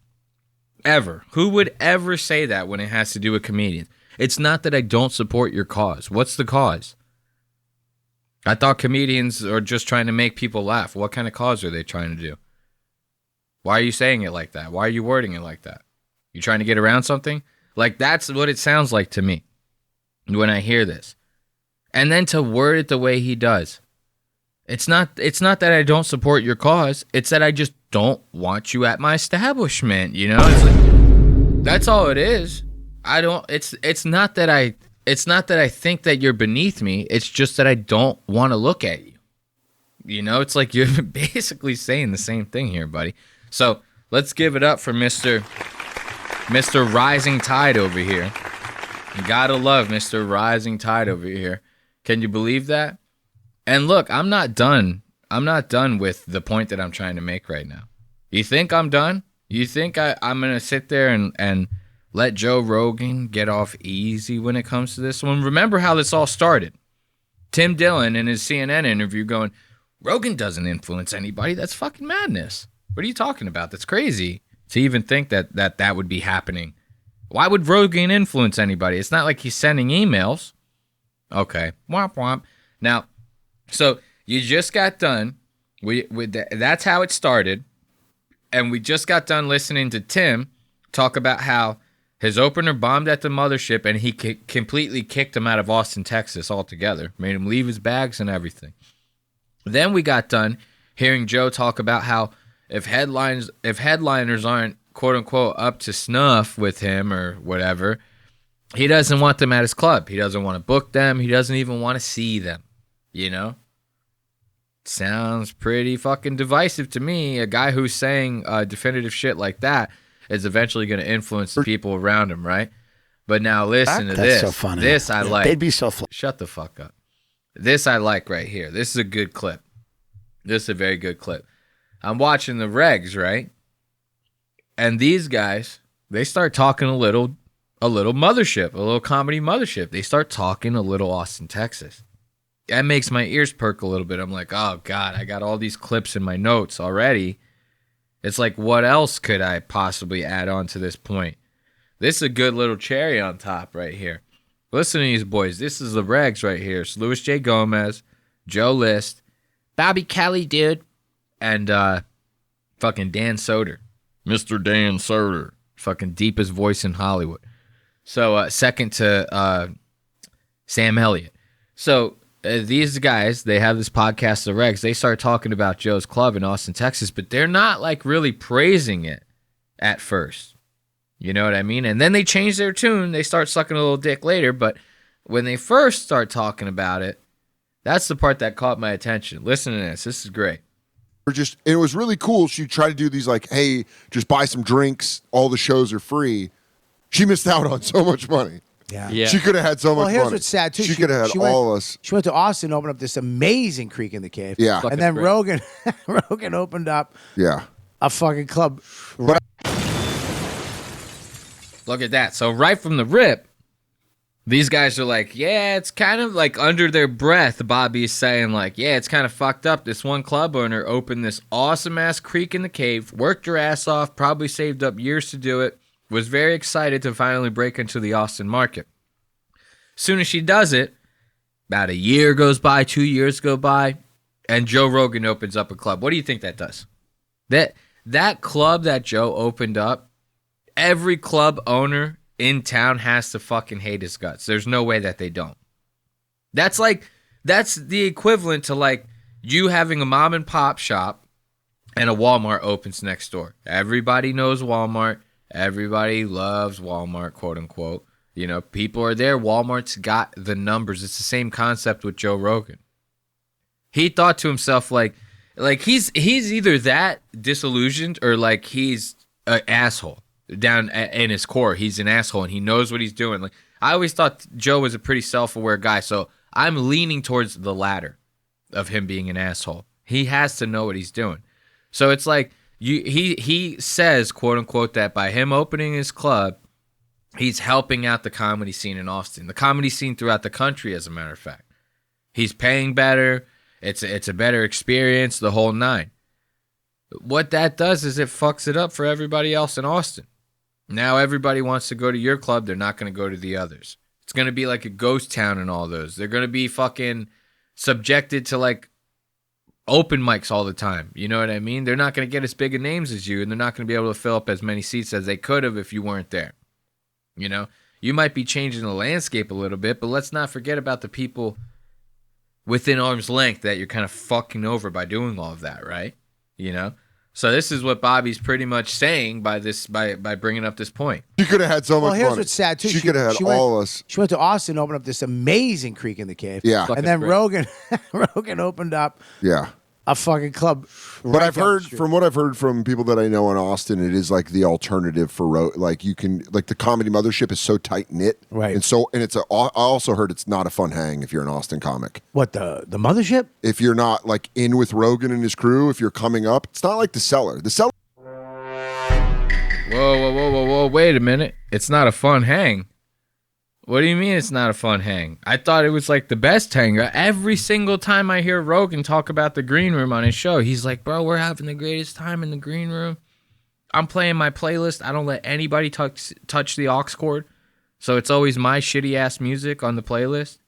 Ever. Who would ever say that when it has to do with comedians? It's not that I don't support your cause. What's the cause? I thought comedians are just trying to make people laugh. What kind of cause are they trying to do? Why are you saying it like that? Why are you wording it like that? You trying to get around something? Like, that's what it sounds like to me when I hear this. And then to word it the way he does. It's not that I don't support your cause. It's that I just don't want you at my establishment, you know? It's like, that's all it is. I don't. It's not that I think that you're beneath me. It's just that I don't want to look at you. You know, it's like you're basically saying the same thing here, buddy. So let's give it up for Mr. Rising Tide over here. You gotta love Mr. Rising Tide over here. Can you believe that? And look, I'm not done. I'm not done with the point that I'm trying to make right now. You think I'm done? You think I'm going to sit there and let Joe Rogan get off easy when it comes to this one? Remember how this all started. Tim Dillon in his CNN interview going, Rogan doesn't influence anybody. That's fucking madness. What are you talking about? That's crazy to even think that would be happening. Why would Rogan influence anybody? It's not like he's sending emails. Okay. Womp womp. Now, so you just got done. That's how it started. And we just got done listening to Tim talk about how his opener bombed at the mothership and he completely kicked him out of Austin, Texas altogether. Made him leave his bags and everything. Then we got done hearing Joe talk about how if headliners aren't quote unquote up to snuff with him or whatever, he doesn't want them at his club. He doesn't want to book them. He doesn't even want to see them. You know? Sounds pretty fucking divisive to me. A guy who's saying definitive shit like that is eventually going to influence the people around him, right? But now listen to this. That's so funny. This I like. They'd be so funny. Shut the fuck up. This I like right here. This is a good clip. This is a very good clip. I'm watching the regs, right? And these guys, they start talking a little mothership, a little comedy mothership. They start talking a little Austin, Texas. That makes my ears perk a little bit. I'm like, oh, God, I got all these clips in my notes already. It's like, what else could I possibly add on to this point? This is a good little cherry on top right here. Listen to these boys. This is the regs right here. It's Louis J. Gomez, Joe List, Bobby Kelly, dude, and fucking Dan Soder. Mr. Dan Soder. Fucking deepest voice in Hollywood. So second to Sam Elliott. So these guys, they have this podcast, The Regs. They start talking about Joe's club in Austin, Texas, but they're not like really praising it at first. You know what I mean? And then they change their tune. They start sucking a little dick later, but when they first start talking about it, that's the part that caught my attention. Listen to this. This is great. It was really cool. She tried to do these like, hey, just buy some drinks. All the shows are free. She missed out on so much money. Yeah. She could have had so much money. Well, here's what's sad, too. She could have had all of us. She went to Austin, opened up this amazing Creek in the Cave. Yeah. And then Rogan opened up a fucking club. Look at that. So right from the rip, these guys are like, yeah, it's kind of like under their breath. Bobby's saying like, yeah, it's kind of fucked up. This one club owner opened this awesome-ass Creek in the Cave, worked her ass off, probably saved up years to do it, was very excited to finally break into the Austin market. Soon as she does it, about a year goes by, 2 years go by, and Joe Rogan opens up a club. What do you think that does? That club that Joe opened up, every club owner in town has to fucking hate his guts. There's no way that they don't. That's the equivalent to like you having a mom and pop shop and a Walmart opens next door. Everybody knows Walmart. Everybody loves Walmart, quote unquote. You know, people are there. Walmart's got the numbers. It's the same concept with Joe Rogan. He thought to himself like he's either that disillusioned or like he's an asshole. Down in his core, he's an asshole and he knows what he's doing. Like I always thought Joe was a pretty self-aware guy, so I'm leaning towards the latter of him being an asshole. He has to know what he's doing. So it's like he says, quote unquote, that by him opening his club, he's helping out the comedy scene in Austin, the comedy scene throughout the country, as a matter of fact. He's paying better. It's a better experience, the whole nine. What that does is it fucks it up for everybody else in Austin. Now everybody wants to go to your club. They're not going to go to the others. It's going to be like a ghost town and all those. They're going to be fucking subjected to like open mics all the time. You know what I mean? They're not going to get as big of names as you, and they're not going to be able to fill up as many seats as they could have if you weren't there. You know? You might be changing the landscape a little bit, but let's not forget about the people within arm's length that you're kind of fucking over by doing all of that, right? You know? So this is what Bobby's pretty much saying by bringing up this point. She could have had so much Well, here's money. what's sad too. She could have had all of us. She went to Austin, opened up this amazing creek in the cave. Yeah. And then Rogan opened up Yeah. a fucking club. But I've heard from what I've heard from people that I know in Austin, it is like the alternative for like you can like the comedy mothership is so tight knit, right? And it's I also heard it's not a fun hang if you're an Austin comic. What the mothership? If you're not like in with Rogan and his crew, if you're coming up, it's not like the Cellar. The Cellar. Whoa! Wait a minute! It's not a fun hang. What do you mean it's not a fun hang? I thought it was like the best hang. Every single time I hear Rogan talk about the green room on his show, he's like, bro, we're having the greatest time in the green room. I'm playing my playlist. I don't let anybody touch the aux cord. So it's always my shitty ass music on the playlist.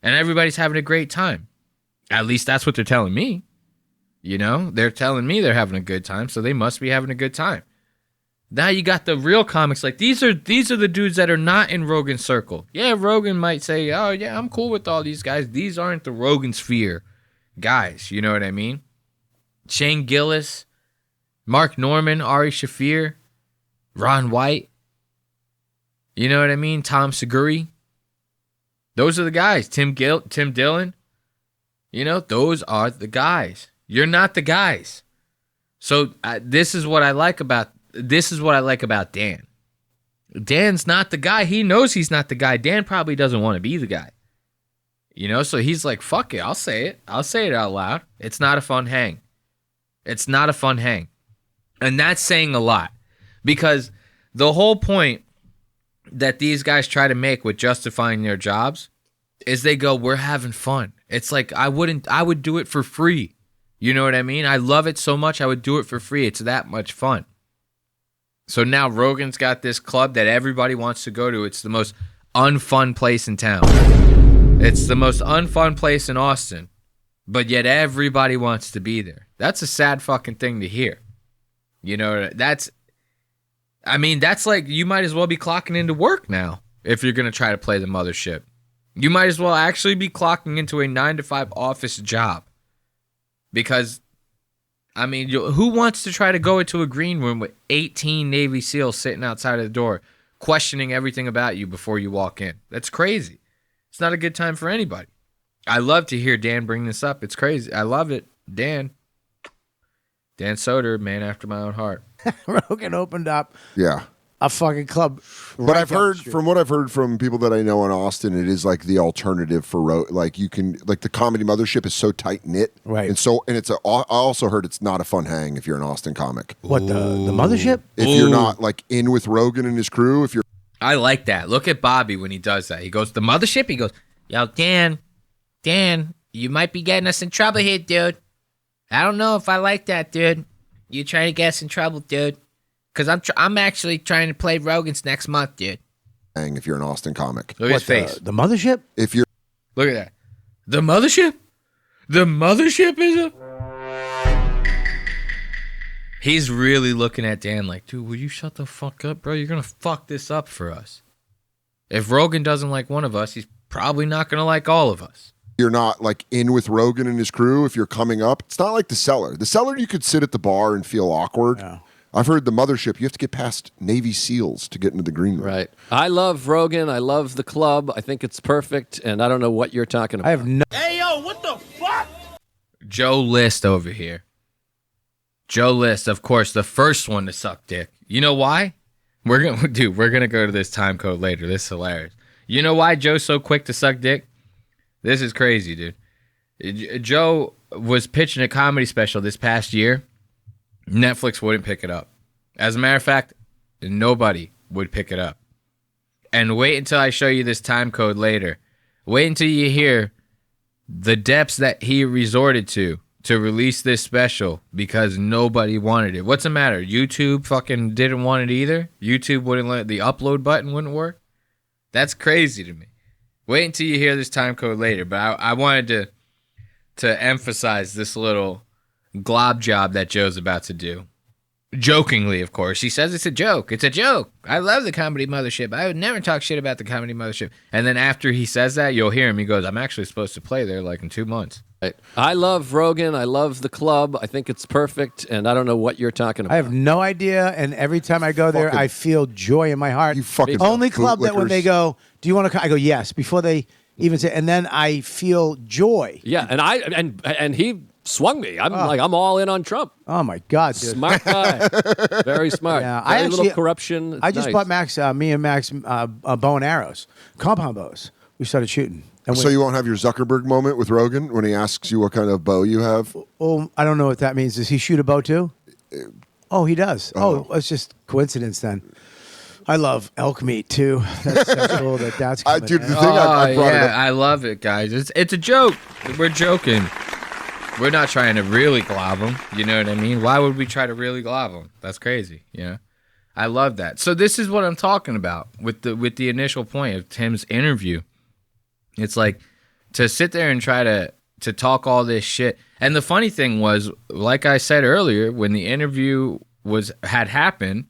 And everybody's having a great time. At least that's what they're telling me. You know, they're telling me they're having a good time, so they must be having a good time. Now you got the real comics. Like these are the dudes that are not in Rogan's circle. Yeah, Rogan might say, "Oh yeah, I'm cool with all these guys." These aren't the Rogan sphere guys. You know what I mean? Shane Gillis, Mark Norman, Ari Shaffir, Ron White. You know what I mean? Tom Segura. Those are the guys. Tim Dillon. You know, those are the guys. You're not the guys. So this is what I like about Dan. Dan's not the guy. He knows he's not the guy. Dan probably doesn't want to be the guy. You know, so he's like, fuck it. I'll say it. I'll say it out loud. It's not a fun hang. It's not a fun hang. And that's saying a lot. Because the whole point that these guys try to make with justifying their jobs is they go, we're having fun. It's like, I would do it for free. You know what I mean? I love it so much, I would do it for free. It's that much fun. So now Rogan's got this club that everybody wants to go to. It's the most unfun place in town. It's the most unfun place in Austin. But yet everybody wants to be there. That's a sad fucking thing to hear. You know, that's like you might as well be clocking into work now if you're going to try to play the mothership. You might as well actually be clocking into a 9-to-5 office job. Because, I mean, who wants to try to go into a green room with 18 Navy SEALs sitting outside of the door, questioning everything about you before you walk in? That's crazy. It's not a good time for anybody. I love to hear Dan bring this up. It's crazy. I love it. Dan Soder, man after my own heart. Rogan opened up a fucking club. But I've heard from what I've heard from people that I know in Austin, it is like the alternative for like you can like the comedy mothership is so tight knit, right? And it's I also heard it's not a fun hang if you're an Austin comic. What the mothership? If you're not like in with Rogan and his crew, if you're I like that. Look at Bobby when he does that. He goes, the mothership? He goes, yo, Dan, you might be getting us in trouble here, dude. I don't know if I like that, dude. You trying to get us in trouble, dude. Because I'm actually trying to play Rogan's next month, dude. If you're an Austin comic. Look at his face. The mothership? If you're Look at that. The mothership? The mothership is a... He's really looking at Dan like, dude, will you shut the fuck up, bro? You're going to fuck this up for us. If Rogan doesn't like one of us, he's probably not going to like all of us. You're not like in with Rogan and his crew, if you're coming up, it's not like the Cellar. The Cellar, you could sit at the bar and feel awkward. Yeah. I've heard the mothership, you have to get past Navy SEALs to get into the green room. Right. I love Rogan. I love the club. I think it's perfect, and I don't know what you're talking about. I have no... Hey, yo, what the fuck? Joe List over here. Joe List, of course, the first one to suck dick. You know why? We're gonna go to this time code later. This is hilarious. You know why Joe's so quick to suck dick? This is crazy, dude. Joe was pitching a comedy special this past year. Netflix wouldn't pick it up. As a matter of fact, nobody would pick it up. And wait until I show you this time code later. Wait until you hear the depths that he resorted to release this special because nobody wanted it. What's the matter? YouTube fucking didn't want it either? YouTube wouldn't let the upload button wouldn't work? That's crazy to me. Wait until you hear this time code later. But I wanted to emphasize this little glob job that Joe's about to do. Jokingly, of course. He says it's a joke. It's a joke. I love the comedy mothership. I would never talk shit about the comedy mothership. And then after he says that, you'll hear him. He goes, I'm actually supposed to play there like in 2 months. I love Rogan. I love the club. I think it's perfect, and I don't know what you're talking about. I have no idea, and every time I go there, I feel joy in my heart. You fucking only club that when they bootlickers. go, do you want to come? I go, yes, before they even say, and then I feel joy. Yeah, and he swung me. I'm all in on Trump. Oh my God, dude. Smart guy, very smart. Yeah, Very little corruption. It's I just nice. bought Max, me and Max, bow and arrows, compound bows. We started shooting. And So you won't have your Zuckerberg moment with Rogan when he asks you what kind of bow you have? Oh, I don't know what that means. Does he shoot a bow too? Oh, he does. Oh, it's just coincidence then. I love elk meat too. That's cool that's coming Dude, in. the thing I brought it up. I love it, guys. It's a joke. We're joking. We're not trying to really glob them. You know what I mean? Why would we try to really glob them? That's crazy. You know? I love that. So this is what I'm talking about with the initial point of Tim's interview. It's like to sit there and try to talk all this shit. And the funny thing was, like I said earlier, when the interview had happened,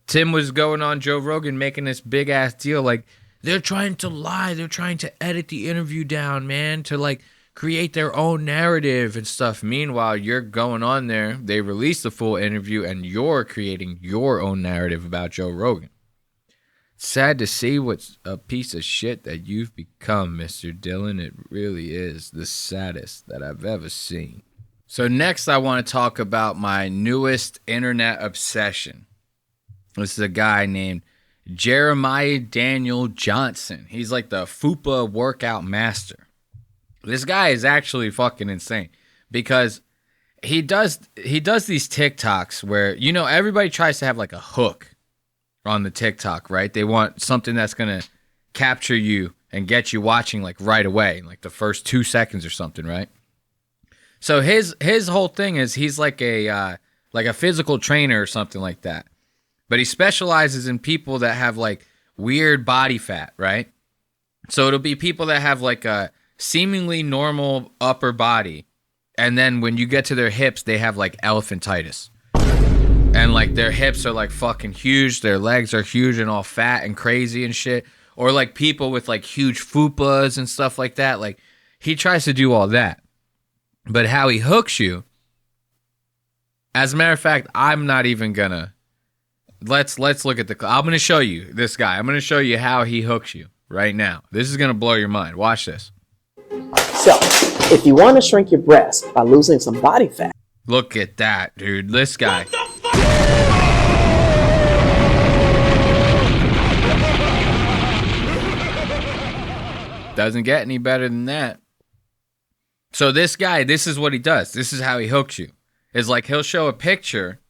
Tim was going on Joe Rogan making this big ass deal like they're trying to lie, they're trying to edit the interview down, man, to like create their own narrative and stuff. Meanwhile, you're going on there, they release the full interview and you're creating your own narrative about Joe Rogan. Sad to see what's a piece of shit that you've become, Mr. Dillon. It really is the saddest that I've ever seen. So next I want to talk about my newest internet obsession. This is a guy named Jeremiah Daniel Johnson. He's like the FUPA workout master. This guy is actually fucking insane because he does these TikToks where, you know, everybody tries to have like a hook on the TikTok, right? They want something that's going to capture you and get you watching like right away, like the first 2 seconds or something, right? So his whole thing is he's like a physical trainer or something like that. But he specializes in people that have like weird body fat, right? So it'll be people that have like a seemingly normal upper body. And then when you get to their hips, they have like elephantitis. And like their hips are like fucking huge. Their legs are huge and all fat and crazy and shit. Or like people with like huge fupas and stuff like that. Like he tries to do all that. But how he hooks you, as a matter of fact, I'm not even gonna. Let's look at I'm gonna show you this guy. I'm gonna show you how he hooks you right now. This is gonna blow your mind. Watch this. So, if you want to shrink your breast by losing some body fat. Look at that, dude. This guy. Doesn't get any better than that. So this guy, this is what he does. This is how he hooks you. Is like he'll show a picture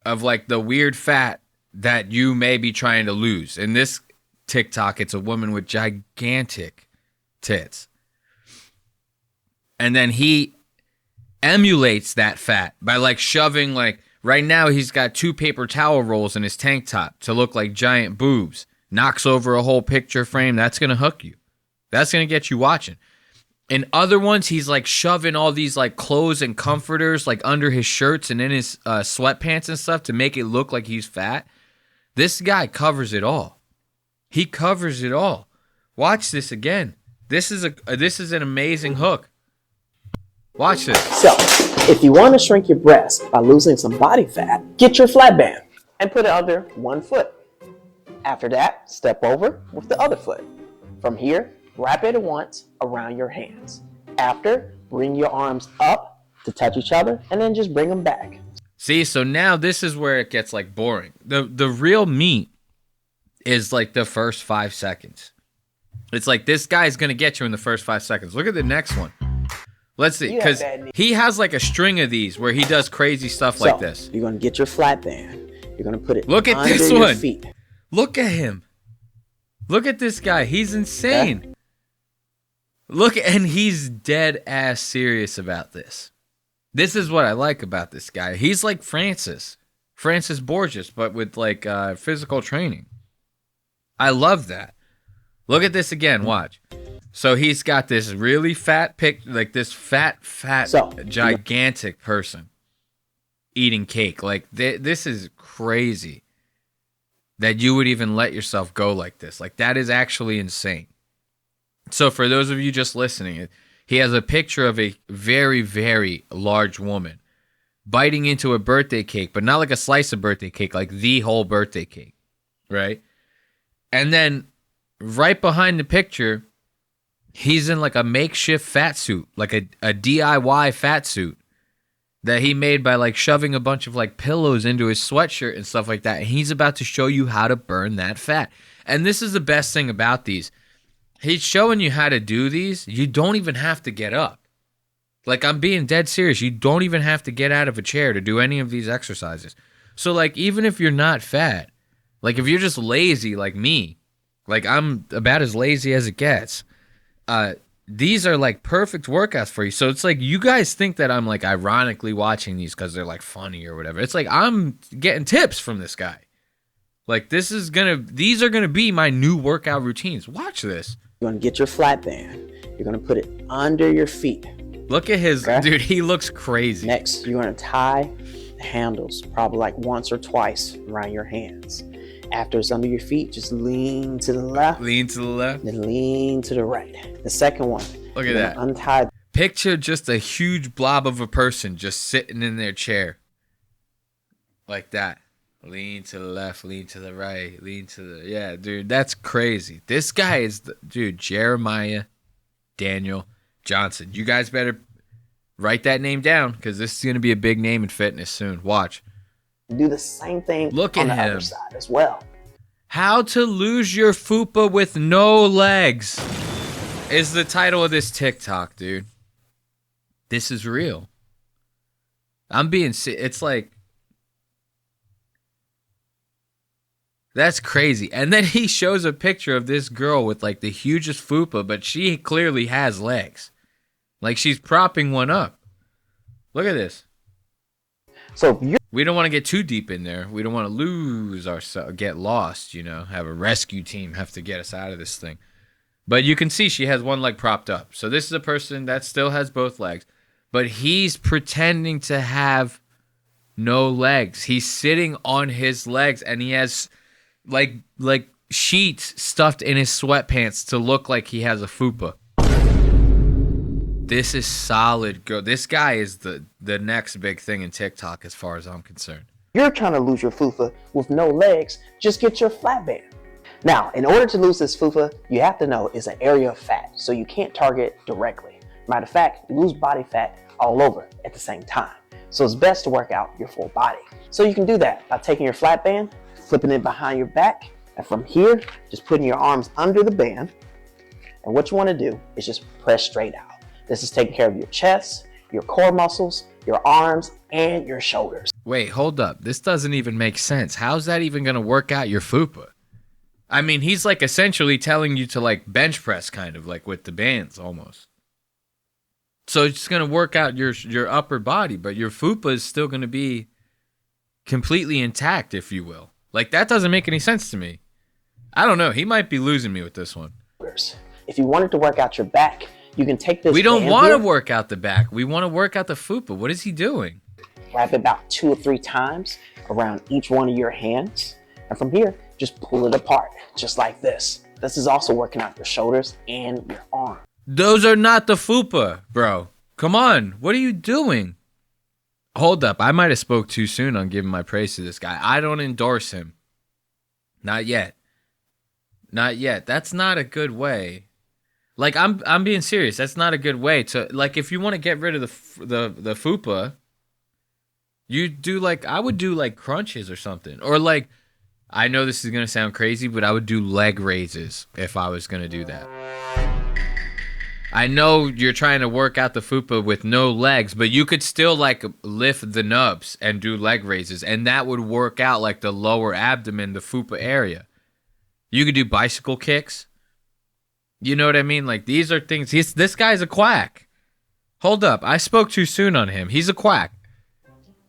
of like the weird fat that you may be trying to lose. In this TikTok, it's a woman with gigantic tits. And then he emulates that fat by like shoving like right now he's got 2 paper towel rolls in his tank top to look like giant boobs. Knocks over a whole picture frame. That's going to hook you. That's going to get you watching. In other ones, he's like shoving all these like clothes and comforters like under his shirts and in his sweatpants and stuff to make it look like he's fat. This guy covers it all. He covers it all. Watch this again. This is an amazing hook. Watch this. So, if you want to shrink your breast by losing some body fat, get your flat band and put it under one foot. After that, step over with the other foot. From here, wrap it once around your hands. After, bring your arms up to touch each other and then just bring them back. See, so now this is where it gets like boring. The real meat is like the first 5 seconds. It's like this guy's going to get you in the first 5 seconds. Look at the next one. Let's see, because he has like a string of these where he does crazy stuff like this. You're going to get your flat band. You're going to put it Look at under this your one. feet. Look at him. Look at this guy. He's insane. Look, and he's dead ass serious about this. This is what I like about this guy. He's like Francis Borges, but with like physical training. I love that. Look at this again. Watch. So he's got this really fat like this fat, gigantic person eating cake. Like this is crazy that you would even let yourself go like this. Like that is actually insane. So for those of you just listening, he has a picture of a very, very large woman biting into a birthday cake, but not like a slice of birthday cake, like the whole birthday cake, right? And then right behind the picture, he's in like a makeshift fat suit, like a DIY fat suit that he made by like shoving a bunch of like pillows into his sweatshirt and stuff like that. And he's about to show you how to burn that fat. And this is the best thing about these. He's showing you how to do these. You don't even have to get up. Like, I'm being dead serious. You don't even have to get out of a chair to do any of these exercises. So, like, even if you're not fat, like, if you're just lazy like me, like, I'm about as lazy as it gets, these are, like, perfect workouts for you. So, it's like, you guys think that I'm, like, ironically watching these because they're, like, funny or whatever. It's like, I'm getting tips from this guy. Like, these are gonna be my new workout routines. Watch this. You're gonna get your flat band. You're gonna put it under your feet. Look at his, dude, he looks crazy. Next, you're gonna tie the handles probably like once or twice around your hands. After it's under your feet, just lean to the left. Lean to the left. Then lean to the right. The second one. Look at that. Untie. Picture just a huge blob of a person just sitting in their chair. Like that. Lean to the left, lean to the right, lean to the... Yeah, dude, that's crazy. This guy is... Dude, Jeremiah Daniel Johnson. You guys better write that name down because this is going to be a big name in fitness soon. Watch. Do the same thing Look on at the him. other side as well. How to Lose Your Fupa with No Legs is the title of this TikTok, dude. This is real. I'm being... It's like... That's crazy. And then he shows a picture of this girl with like the hugest fupa, but she clearly has legs. Like she's propping one up. Look at this. So we don't want to get too deep in there. We don't want to lose ourselves, get lost, you know, have a rescue team have to get us out of this thing. But you can see she has one leg propped up. So this is a person that still has both legs, but he's pretending to have no legs. He's sitting on his legs and he has like sheets stuffed in his sweatpants to look like he has a fupa. This is solid, girl. This guy is the next big thing in TikTok as far as I'm concerned. You're trying to lose your fupa with no legs, just get your flat band. Now, in order to lose this fupa, you have to know it's an area of fat, so you can't target directly. Matter of fact, you lose body fat all over at the same time. So it's best to work out your full body. So you can do that by taking your flat band, flipping it behind your back, and from here, just putting your arms under the band. And what you want to do is just press straight out. This is taking care of your chest, your core muscles, your arms, and your shoulders. Wait, hold up. This doesn't even make sense. How's that even going to work out your fupa? I mean, he's like essentially telling you to like bench press kind of like with the bands almost. So it's going to work out your upper body, but your fupa is still going to be completely intact, if you will. Like, that doesn't make any sense to me. I don't know. He might be losing me with this one. If you wanted to work out your back, you can take this. We don't want to work out the back. We want to work out the fupa. What is he doing? Wrap it about 2 or 3 times around each one of your hands. And from here, just pull it apart, just like this. This is also working out your shoulders and your arm. Those are not the fupa, bro. Come on. What are you doing? Hold up. I might have spoke too soon on giving my praise to this guy. I don't endorse him. Not yet. Not yet. That's not a good way. Like, I'm being serious. That's not a good way to, like, if you want to get rid of the fupa, you do like, I would do like crunches or something. Or like, I know this is going to sound crazy, but I would do leg raises if I was going to do that. I know you're trying to work out the fupa with no legs, but you could still like lift the nubs and do leg raises, and that would work out like the lower abdomen, the fupa area. You could do bicycle kicks. You know what I mean? Like, these are things. This guy's a quack. Hold up. I spoke too soon on him. He's a quack.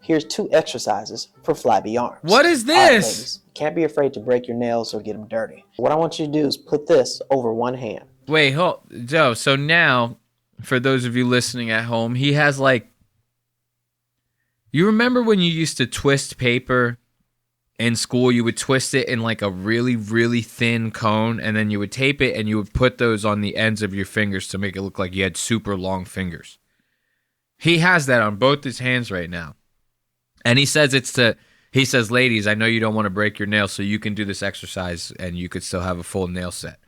Here's 2 exercises for flabby arms. What is this? All right, ladies, can't be afraid to break your nails or get them dirty. What I want you to do is put this over one hand. Wait, Joe, so now, for those of you listening at home, he has like, you remember when you used to twist paper in school, you would twist it in like a really, really thin cone, and then you would tape it and you would put those on the ends of your fingers to make it look like you had super long fingers. He has that on both his hands right now. And he says he says, ladies, I know you don't want to break your nails, so you can do this exercise and you could still have a full nail set.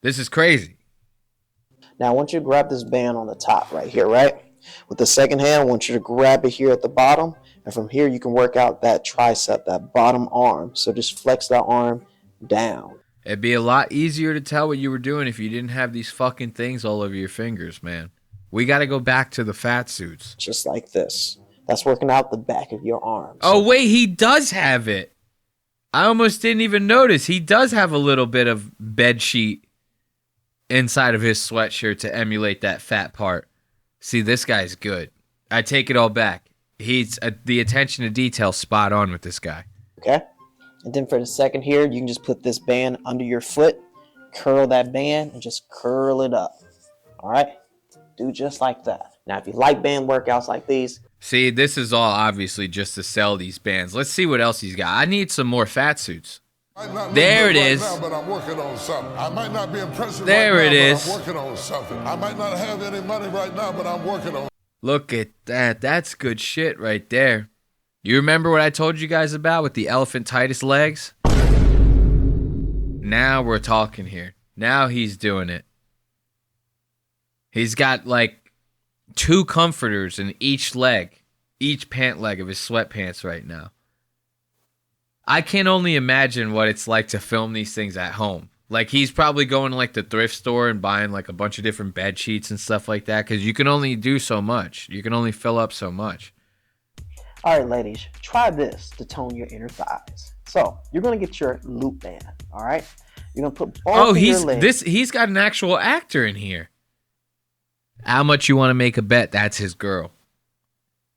This is crazy. Now, I want you to grab this band on the top right here, right? With the second hand, I want you to grab it here at the bottom. And from here, you can work out that tricep, that bottom arm. So just flex that arm down. It'd be a lot easier to tell what you were doing if you didn't have these fucking things all over your fingers, man. We got to go back to the fat suits. Just like this. That's working out the back of your arm. Oh, wait, he does have it. I almost didn't even notice. He does have a little bit of bed sheet inside of his sweatshirt to emulate that fat part. See, this guy's good. I take it all back. He's the attention to detail spot on with this guy. Okay. And then for the second here, you can just put this band under your foot, curl that band, and just curl it up. All right? Do just like that. Now, if you like band workouts like these. See, this is all obviously just to sell these bands. Let's see what else he's got. I need some more fat suits. There it is. Now, but I'm working on something. I might not be impressive there right it now, is. but I'm working on something. I might not have any money right now, but I'm working on. Look at that. That's good shit right there. You remember what I told you guys about with the elephantitis legs? Now we're talking here. Now he's doing it. He's got like 2 comforters in each leg, each pant leg of his sweatpants right now. I can only imagine what it's like to film these things at home. Like, he's probably going to like the thrift store and buying like a bunch of different bed sheets and stuff like that, because you can only do so much. You can only fill up so much. All right, ladies, try this to tone your inner thighs. So you're going to get your loop band, all right? You're going to put both of your legs. He's got an actual actor in here. How much you want to make a bet that's his girl?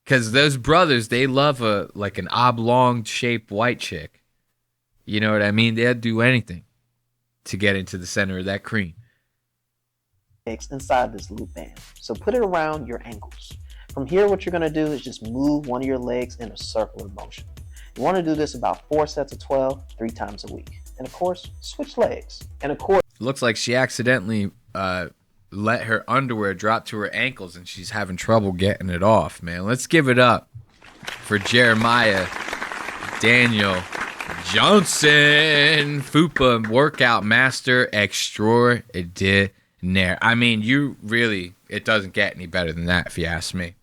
Because those brothers, they love an oblong-shaped white chick. You know what I mean? They'll do anything to get into the center of that cream. Inside this loop band. So put it around your ankles. From here, what you're going to do is just move one of your legs in a circular motion. You want to do this about 4 sets of 12, 3 times a week. And of course, switch legs. And of course, looks like she accidentally let her underwear drop to her ankles and she's having trouble getting it off, man. Let's give it up for Jeremiah Daniel Johnson, FUPA workout master extraordinaire. I mean, it doesn't get any better than that if you ask me.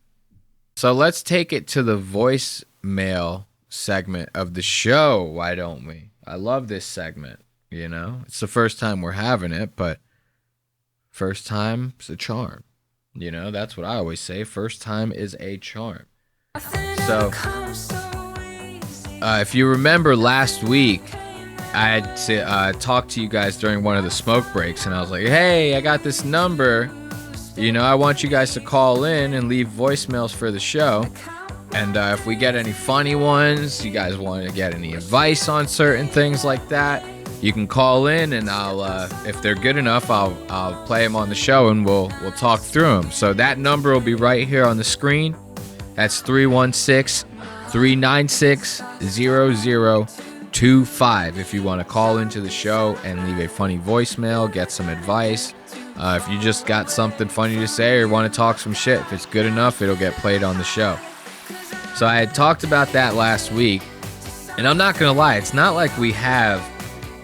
So let's take it to the voicemail segment of the show, why don't we? I love this segment, you know? It's the first time we're having it, but first time's a charm. You know, that's what I always say. First time is a charm. So, if you remember last week, I had talked to you guys during one of the smoke breaks, and I was like, hey, I got this number. You know, I want you guys to call in and leave voicemails for the show. And if we get any funny ones, you guys want to get any advice on certain things like that, you can call in, and I'll, if they're good enough, I'll play them on the show, and we'll talk through them. So that number will be right here on the screen. That's 316-396-0025 if you want to call into the show and leave a funny voicemail, get some advice. If you just got something funny to say or want to talk some shit, if it's good enough, it'll get played on the show. So I had talked about that last week, and I'm not going to lie, it's not like we have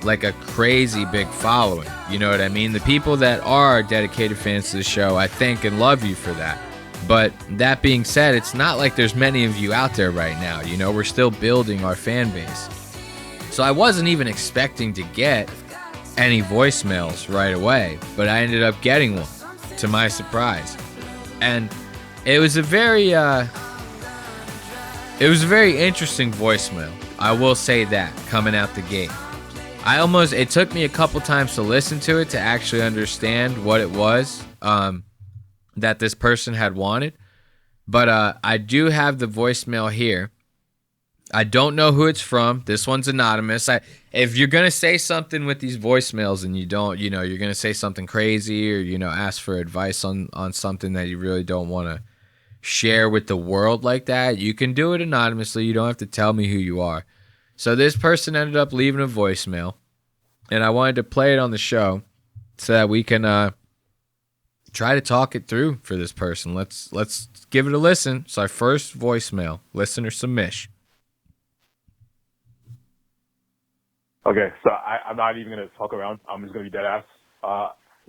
like a crazy big following. You know what I mean? The people that are dedicated fans to the show, I thank and love you for that. But that being said, it's not like there's many of you out there right now. You know, we're still building our fan base. So I wasn't even expecting to get any voicemails right away, but I ended up getting one, to my surprise. And it was a very interesting voicemail. I will say that, coming out the gate. It took me a couple times to listen to it to actually understand what it was that this person had wanted. But I do have the voicemail here. I don't know who it's from. This one's anonymous. If you're going to say something with these voicemails and you don't, you know, you're going to say something crazy or, you know, ask for advice on something that you really don't want to share with the world like that, you can do it anonymously. You don't have to tell me who you are. So this person ended up leaving a voicemail, and I wanted to play it on the show so that we can try to talk it through for this person. Let's give it a listen. It's our first voicemail, listener submission. Okay, so I'm not even going to talk around. I'm just going to be dead ass.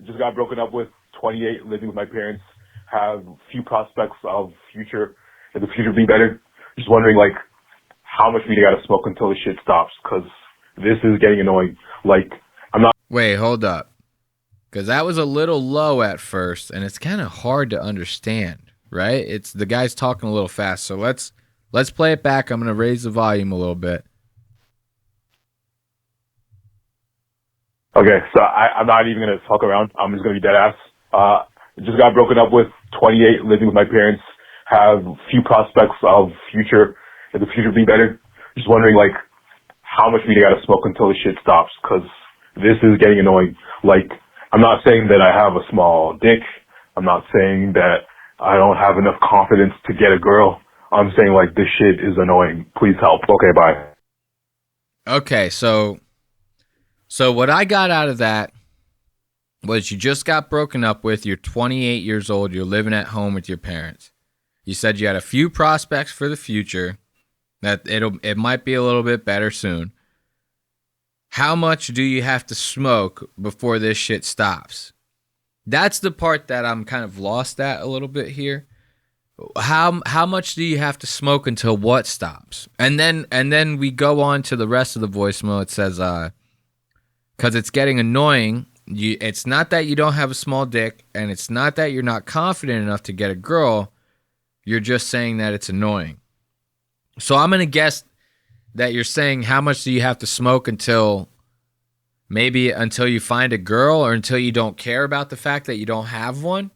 Just got broken up with, 28, living with my parents, have few prospects of future, and the future being better. Just wondering, like, how much weed I got to smoke until the shit stops, because this is getting annoying. Like, I'm not... Wait, hold up. Because that was a little low at first, and it's kind of hard to understand, right? It's the guy's talking a little fast, so let's play it back. I'm going to raise the volume a little bit. Okay, so I'm not even going to talk around. I'm just going to be dead ass. Just got broken up with, 28, living with my parents, have few prospects of future, and the future being better. Just wondering, like, how much weed I got to smoke until the shit stops, because this is getting annoying. Like, I'm not saying that I have a small dick. I'm not saying that I don't have enough confidence to get a girl. I'm saying, like, this shit is annoying. Please help. Okay, bye. Okay, so what I got out of that was you just got broken up with, you're 28 years old, you're living at home with your parents. You said you had a few prospects for the future, that it might be a little bit better soon. How much do you have to smoke before this shit stops? That's the part that I'm kind of lost at a little bit here. How much do you have to smoke until what stops? And then we go on to the rest of the voicemail. It says, because it's getting annoying. It's not that you don't have a small dick, and it's not that you're not confident enough to get a girl. You're just saying that it's annoying. So I'm going to guess that you're saying how much do you have to smoke until you find a girl, or until you don't care about the fact that you don't have one.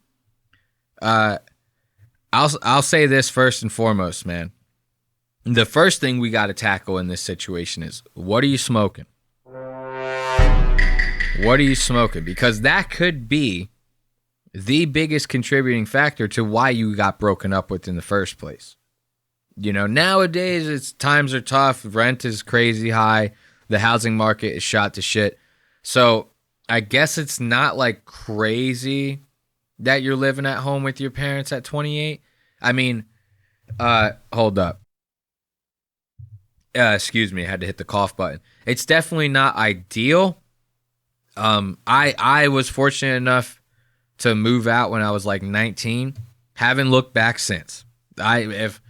I'll say this first and foremost, man. The first thing we got to tackle in this situation is, what are you smoking? What are you smoking? Because that could be the biggest contributing factor to why you got broken up with in the first place. You know, nowadays times are tough. Rent is crazy high. The housing market is shot to shit. So I guess it's not like crazy that you're living at home with your parents at 28. I mean, hold up. Excuse me, I had to hit the cough button. It's definitely not ideal. I was fortunate enough to move out when I was like 19. Haven't looked back since. If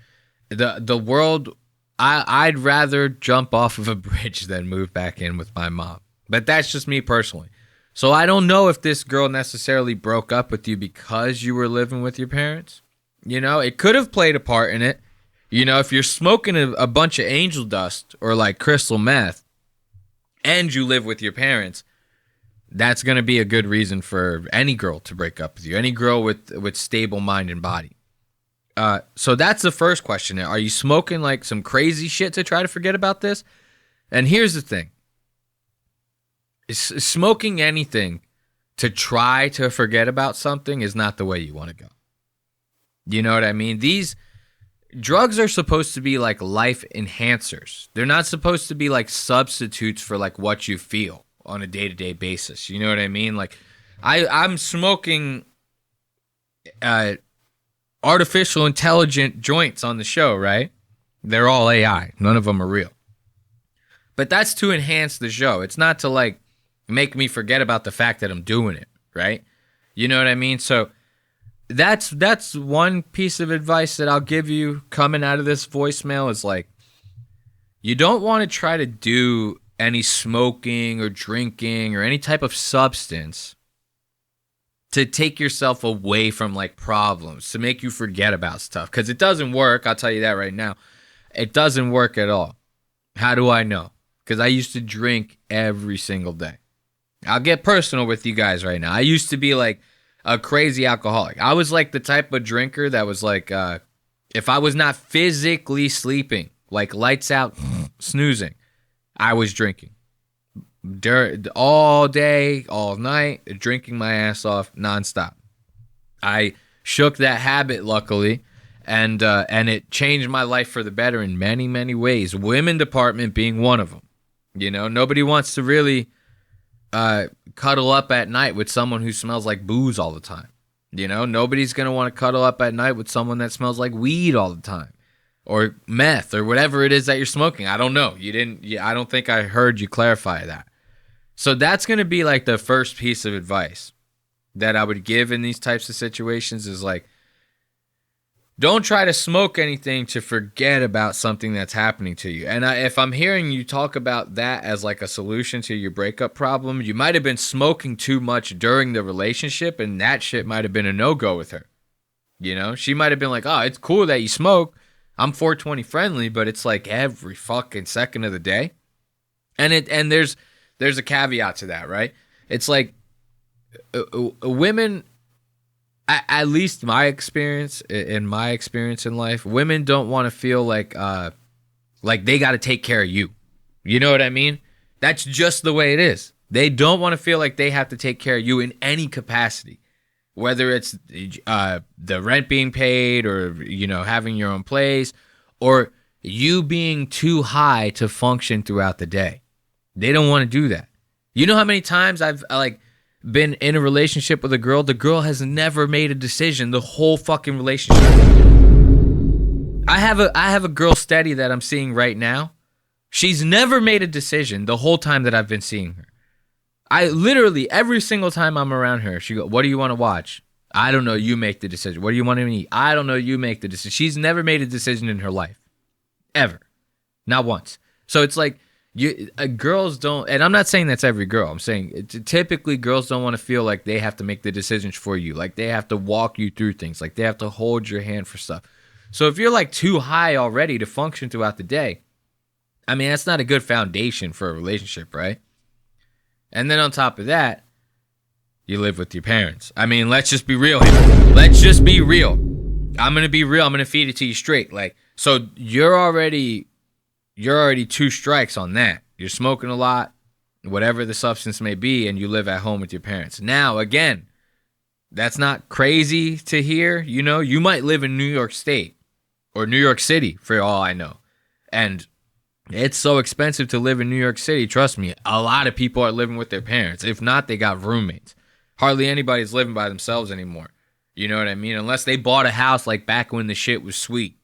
the world, I'd rather jump off of a bridge than move back in with my mom. But that's just me personally. So I don't know if this girl necessarily broke up with you because you were living with your parents. You know, it could have played a part in it. You know, if you're smoking a bunch of angel dust or like crystal meth and you live with your parents, that's going to be a good reason for any girl to break up with you. Any girl with stable mind and body. So that's the first question. Are you smoking like some crazy shit to try to forget about this? And here's the thing. Smoking anything to try to forget about something is not the way you want to go. You know what I mean? These drugs are supposed to be like life enhancers. They're not supposed to be like substitutes for like what you feel on a day-to-day basis. You know what I mean? Like I'm smoking artificial intelligent joints on the show, right? They're all AI. None of them are real. But that's to enhance the show. It's not to like make me forget about the fact that I'm doing it, right? You know what I mean? So that's one piece of advice that I'll give you coming out of this voicemail is like, you don't want to try to do any smoking or drinking or any type of substance to take yourself away from like problems, to make you forget about stuff. Because it doesn't work. I'll tell you that right now. It doesn't work at all. How do I know? Because I used to drink every single day. I'll get personal with you guys right now. I used to be like a crazy alcoholic. I was like the type of drinker that was like, if I was not physically sleeping, like lights out, snoozing, I was drinking. All day, all night, drinking my ass off nonstop. I shook that habit, luckily, And it changed my life for the better in many, many ways. Women department being one of them. You know, nobody wants to really cuddle up at night with someone who smells like booze all the time. You know, nobody's going to want to cuddle up at night with someone that smells like weed all the time or meth or whatever it is that you're smoking. I don't know. I don't think I heard you clarify that. So that's going to be like the first piece of advice that I would give in these types of situations is like, don't try to smoke anything to forget about something that's happening to you. And if I'm hearing you talk about that as like a solution to your breakup problem, you might have been smoking too much during the relationship, and that shit might have been a no-go with her. You know, she might have been like, oh, it's cool that you smoke. I'm 420 friendly, but it's like every fucking second of the day. And there's a caveat to that, right? It's like women... At least in my experience in life, women don't want to feel like they got to take care of you. You know what I mean? That's just the way it is. They don't want to feel like they have to take care of you in any capacity, whether it's the rent being paid or, you know, having your own place or you being too high to function throughout the day. They don't want to do that. You know how many times I've been in a relationship with a girl, the girl has never made a decision the whole fucking relationship. I have a girl steady that I'm seeing right now. She's never made a decision the whole time that I've been seeing her. I literally, every single time I'm around her, she goes, what do you want to watch? I don't know, you make the decision. What do you want to eat? I don't know, you make the decision. She's never made a decision in her life. Ever. Not once. So it's like, girls don't, and I'm not saying that's every girl. I'm saying typically girls don't want to feel like they have to make the decisions for you. Like they have to walk you through things. Like they have to hold your hand for stuff. So if you're like too high already to function throughout the day, I mean, that's not a good foundation for a relationship, right? And then on top of that, you live with your parents. I mean, let's just be real here. Let's just be real. I'm going to be real. I'm going to feed it to you straight. Like, so you're already 2 strikes on that. You're smoking a lot, whatever the substance may be, and you live at home with your parents. Now, again, that's not crazy to hear. You know, you might live in New York State or New York City for all I know. And it's so expensive to live in New York City. Trust me, a lot of people are living with their parents. If not, they got roommates. Hardly anybody's living by themselves anymore. You know what I mean? Unless they bought a house like back when the shit was sweet,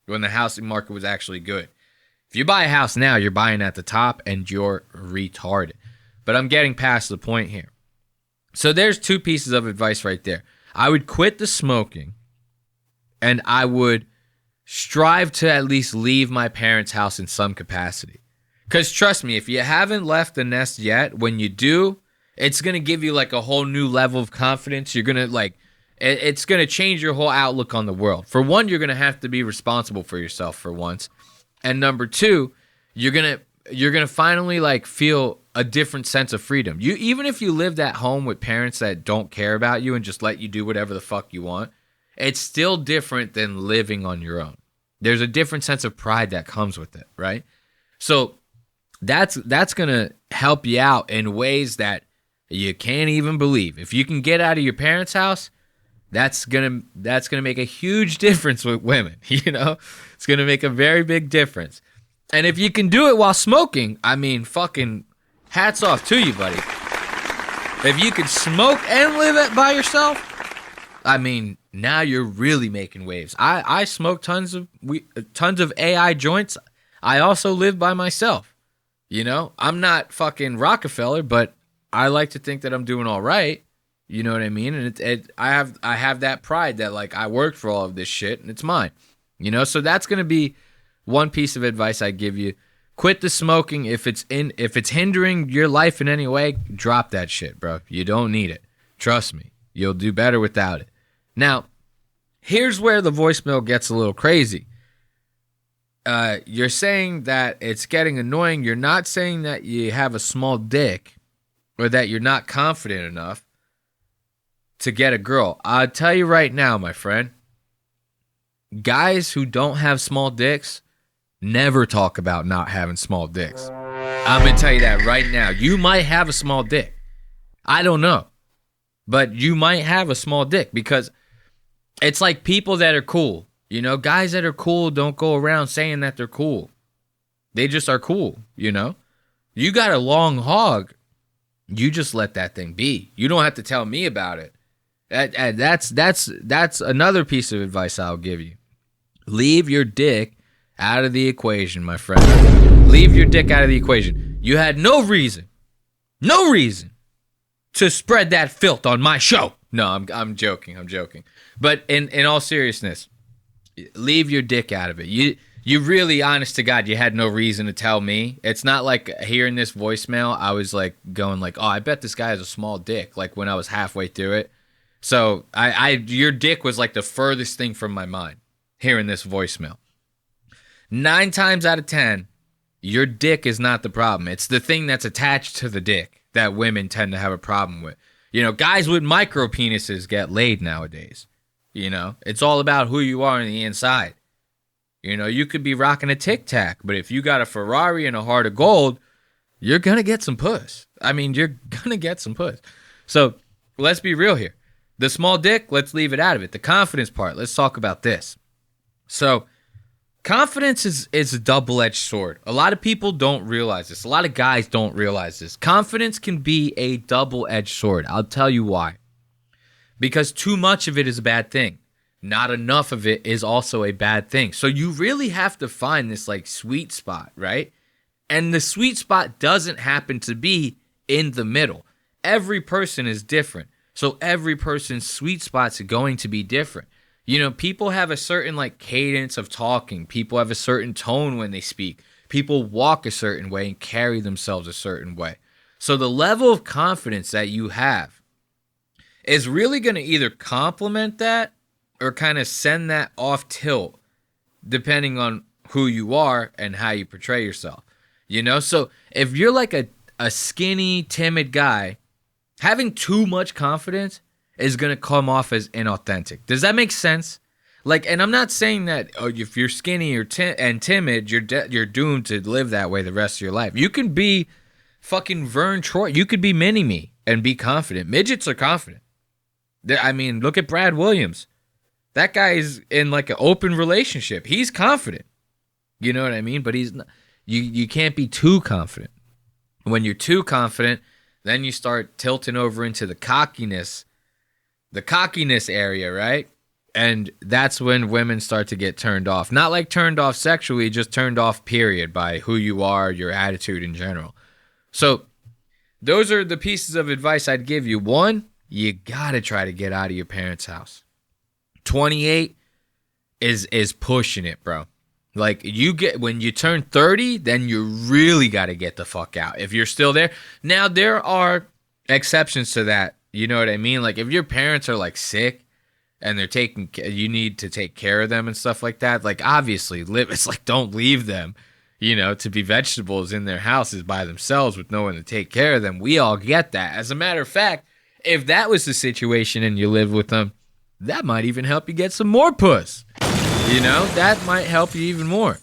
when the housing market was actually good. If you buy a house now, you're buying at the top and you're retarded. But I'm getting past the point here. So there's 2 pieces of advice right there. I would quit the smoking and I would strive to at least leave my parents' house in some capacity. Because trust me, if you haven't left the nest yet, when you do, it's going to give you like a whole new level of confidence. You're going to it's going to change your whole outlook on the world. For one, you're going to have to be responsible for yourself for once. And number 2, you're gonna finally like feel a different sense of freedom. You even if you lived at home with parents that don't care about you and just let you do whatever the fuck you want, it's still different than living on your own. There's a different sense of pride that comes with it, right? So that's gonna help you out in ways that you can't even believe. If you can get out of your parents' house, that's gonna make a huge difference with women. You know, it's gonna make a very big difference. And if you can do it while smoking, I mean, fucking hats off to you, buddy. If you can smoke and live by yourself, I mean, now you're really making waves. I smoke tons of AI joints. I also live by myself. You know, I'm not fucking Rockefeller, but I like to think that I'm doing all right. You know what I mean? And I have that pride that like I worked for all of this shit and it's mine. You know, so that's gonna be one piece of advice I give you. Quit the smoking. If it's hindering your life in any way, drop that shit, bro. You don't need it. Trust me. You'll do better without it. Now, here's where the voicemail gets a little crazy. You're saying that it's getting annoying. You're not saying that you have a small dick or that you're not confident enough to get a girl. I'll tell you right now, my friend, guys who don't have small dicks never talk about not having small dicks. I'm going to tell you that right now. You might have a small dick. I don't know. But you might have a small dick because it's like people that are cool. You know, guys that are cool don't go around saying that they're cool. They just are cool, you know? You got a long hog. You just let that thing be. You don't have to tell me about it. That's another piece of advice I'll give you. Leave your dick out of the equation, my friend. Leave your dick out of the equation. You had no reason to spread that filth on my show. No, I'm joking. But in all seriousness, leave your dick out of it. You really, honest to God, you had no reason to tell me. It's not like hearing this voicemail, I was like going like, oh, I bet this guy has a small dick, like when I was halfway through it. So your dick was like the furthest thing from my mind, hearing this voicemail. 9 times out of 10, your dick is not the problem. It's the thing that's attached to the dick that women tend to have a problem with. You know, guys with micro penises get laid nowadays. You know, it's all about who you are on the inside. You know, you could be rocking a Tic Tac, but if you got a Ferrari and a heart of gold, you're going to get some puss. I mean, you're going to get some puss. So let's be real here. The small dick, let's leave it out of it. The confidence part, let's talk about this. So confidence is a double-edged sword. A lot of people don't realize this. A lot of guys don't realize this. Confidence can be a double-edged sword. I'll tell you why. Because too much of it is a bad thing. Not enough of it is also a bad thing. So you really have to find this like sweet spot, right? And the sweet spot doesn't happen to be in the middle. Every person is different. So every person's sweet spots are going to be different. You know, people have a certain like cadence of talking. People have a certain tone when they speak. People walk a certain way and carry themselves a certain way. So the level of confidence that you have is really going to either complement that or kind of send that off tilt, depending on who you are and how you portray yourself. You know, so if you're like a skinny, timid guy, having too much confidence is going to come off as inauthentic. Does that make sense? Like, and I'm not saying that if you're skinny or and timid, you're doomed to live that way the rest of your life. You can be fucking Vern Troy. You could be mini-me and be confident. Midgets are confident. I mean, look at Brad Williams. That guy is in like an open relationship. He's confident. You know what I mean? But he's not, you can't be too confident. When you're too confident, then you start tilting over into the cockiness area, right? And that's when women start to get turned off. Not like turned off sexually, just turned off, period, by who you are, your attitude in general. So those are the pieces of advice I'd give you. One, you got to try to get out of your parents' house. 28 is pushing it, bro. Like, when you turn 30, then you really got to get the fuck out. If you're still there. Now, there are exceptions to that. You know what I mean? Like, if your parents are, like, sick and you need to take care of them and stuff like that, like, obviously, it's like, don't leave them, you know, to be vegetables in their houses by themselves with no one to take care of them. We all get that. As a matter of fact, if that was the situation and you live with them, that might even help you get some more puss. You know, that might help you even more.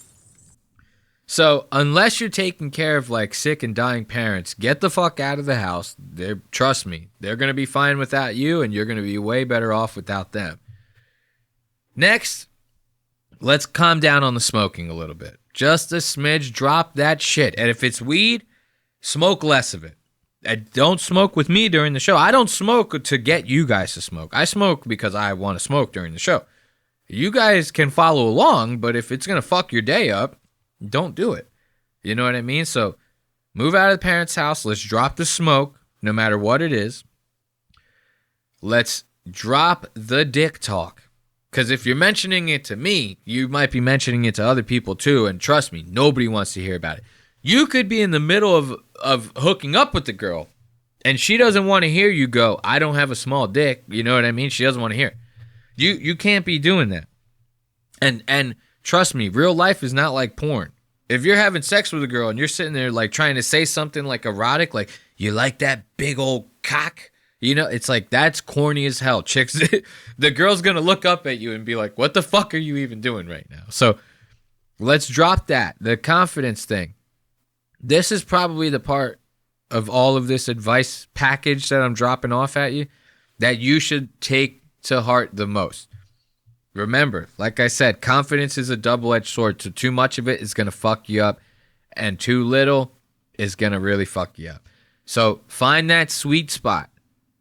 So unless you're taking care of like sick and dying parents, get the fuck out of the house. Trust me, they're going to be fine without you, and you're going to be way better off without them. Next, let's calm down on the smoking a little bit. Just a smidge, drop that shit. And if it's weed, smoke less of it. Don't smoke with me during the show. I don't smoke to get you guys to smoke. I smoke because I want to smoke during the show. You guys can follow along, but if it's going to fuck your day up, don't do it. You know what I mean? So move out of the parents' house. Let's drop the smoke, no matter what it is. Let's drop the dick talk. Because if you're mentioning it to me, you might be mentioning it to other people too. And trust me, nobody wants to hear about it. You could be in the middle of hooking up with the girl, and she doesn't want to hear you go, I don't have a small dick. You know what I mean? She doesn't want to hear it. You can't be doing that. And trust me, real life is not like porn. If you're having sex with a girl and you're sitting there like trying to say something like erotic, like, you like that big old cock? You know, it's like, that's corny as hell. Chicks, the girl's going to look up at you and be like, what the fuck are you even doing right now? So let's drop that. The confidence thing. This is probably the part of all of this advice package that I'm dropping off at you that you should take to heart the most. remember, like I said, confidence is a double-edged sword. So too much of it is going to fuck you up, and too little is going to really fuck you up. So find that sweet spot.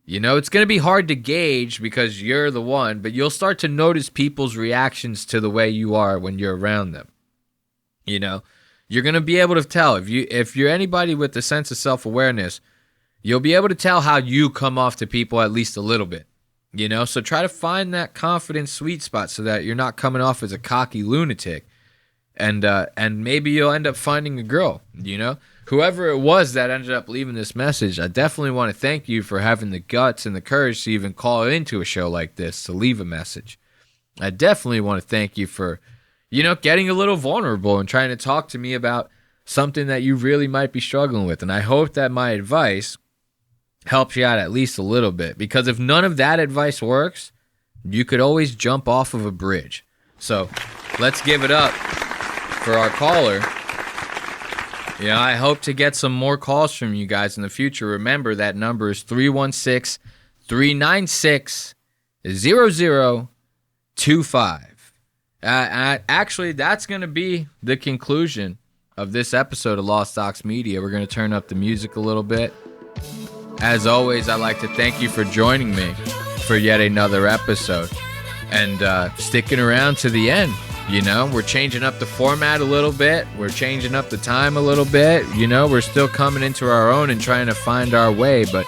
You know, it's going to be hard to gauge because you're the one, but you'll start to notice people's reactions to the way you are when you're around them. You know, you're going to be able to tell if you're anybody with a sense of self-awareness, you'll be able to tell how you come off to people at least a little bit. You know, so try to find that confident sweet spot so that you're not coming off as a cocky lunatic. And maybe you'll end up finding a girl, you know? Whoever it was that ended up leaving this message, I definitely want to thank you for having the guts and the courage to even call into a show like this to leave a message. I definitely want to thank you for, you know, getting a little vulnerable and trying to talk to me about something that you really might be struggling with. And I hope that my advice helps you out at least a little bit, because if none of that advice works, you could always jump off of a bridge. So let's give it up for our caller. Yeah, I hope to get some more calls from you guys in the future. Remember, that number is 316-396-0025. Actually, that's going to be the conclusion of this episode of Lost Ox Media. We're going to turn up the music a little bit. As always, I'd like to thank you for joining me for yet another episode and sticking around to the end. You know, we're changing up the format a little bit. We're changing up the time a little bit. You know, we're still coming into our own and trying to find our way. But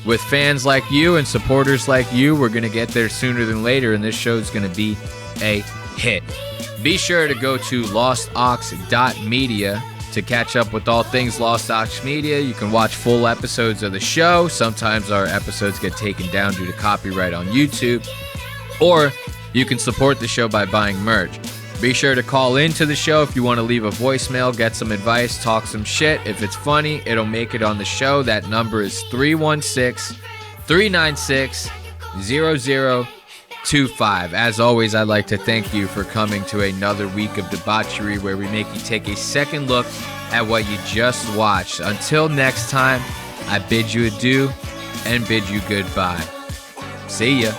with fans like you and supporters like you, we're going to get there sooner than later. And this show is going to be a hit. Be sure to go to lostox.media to catch up with all things Lost Ox Media. You can watch full episodes of the show. Sometimes our episodes get taken down due to copyright on YouTube. Or you can support the show by buying merch. Be sure to call into the show if you want to leave a voicemail, get some advice, talk some shit. If it's funny, it'll make it on the show. That number is 316-396-0025. As always, I'd like to thank you for coming to another week of debauchery where we make you take a second look at what you just watched. Until next time, I bid you adieu and bid you goodbye. See ya.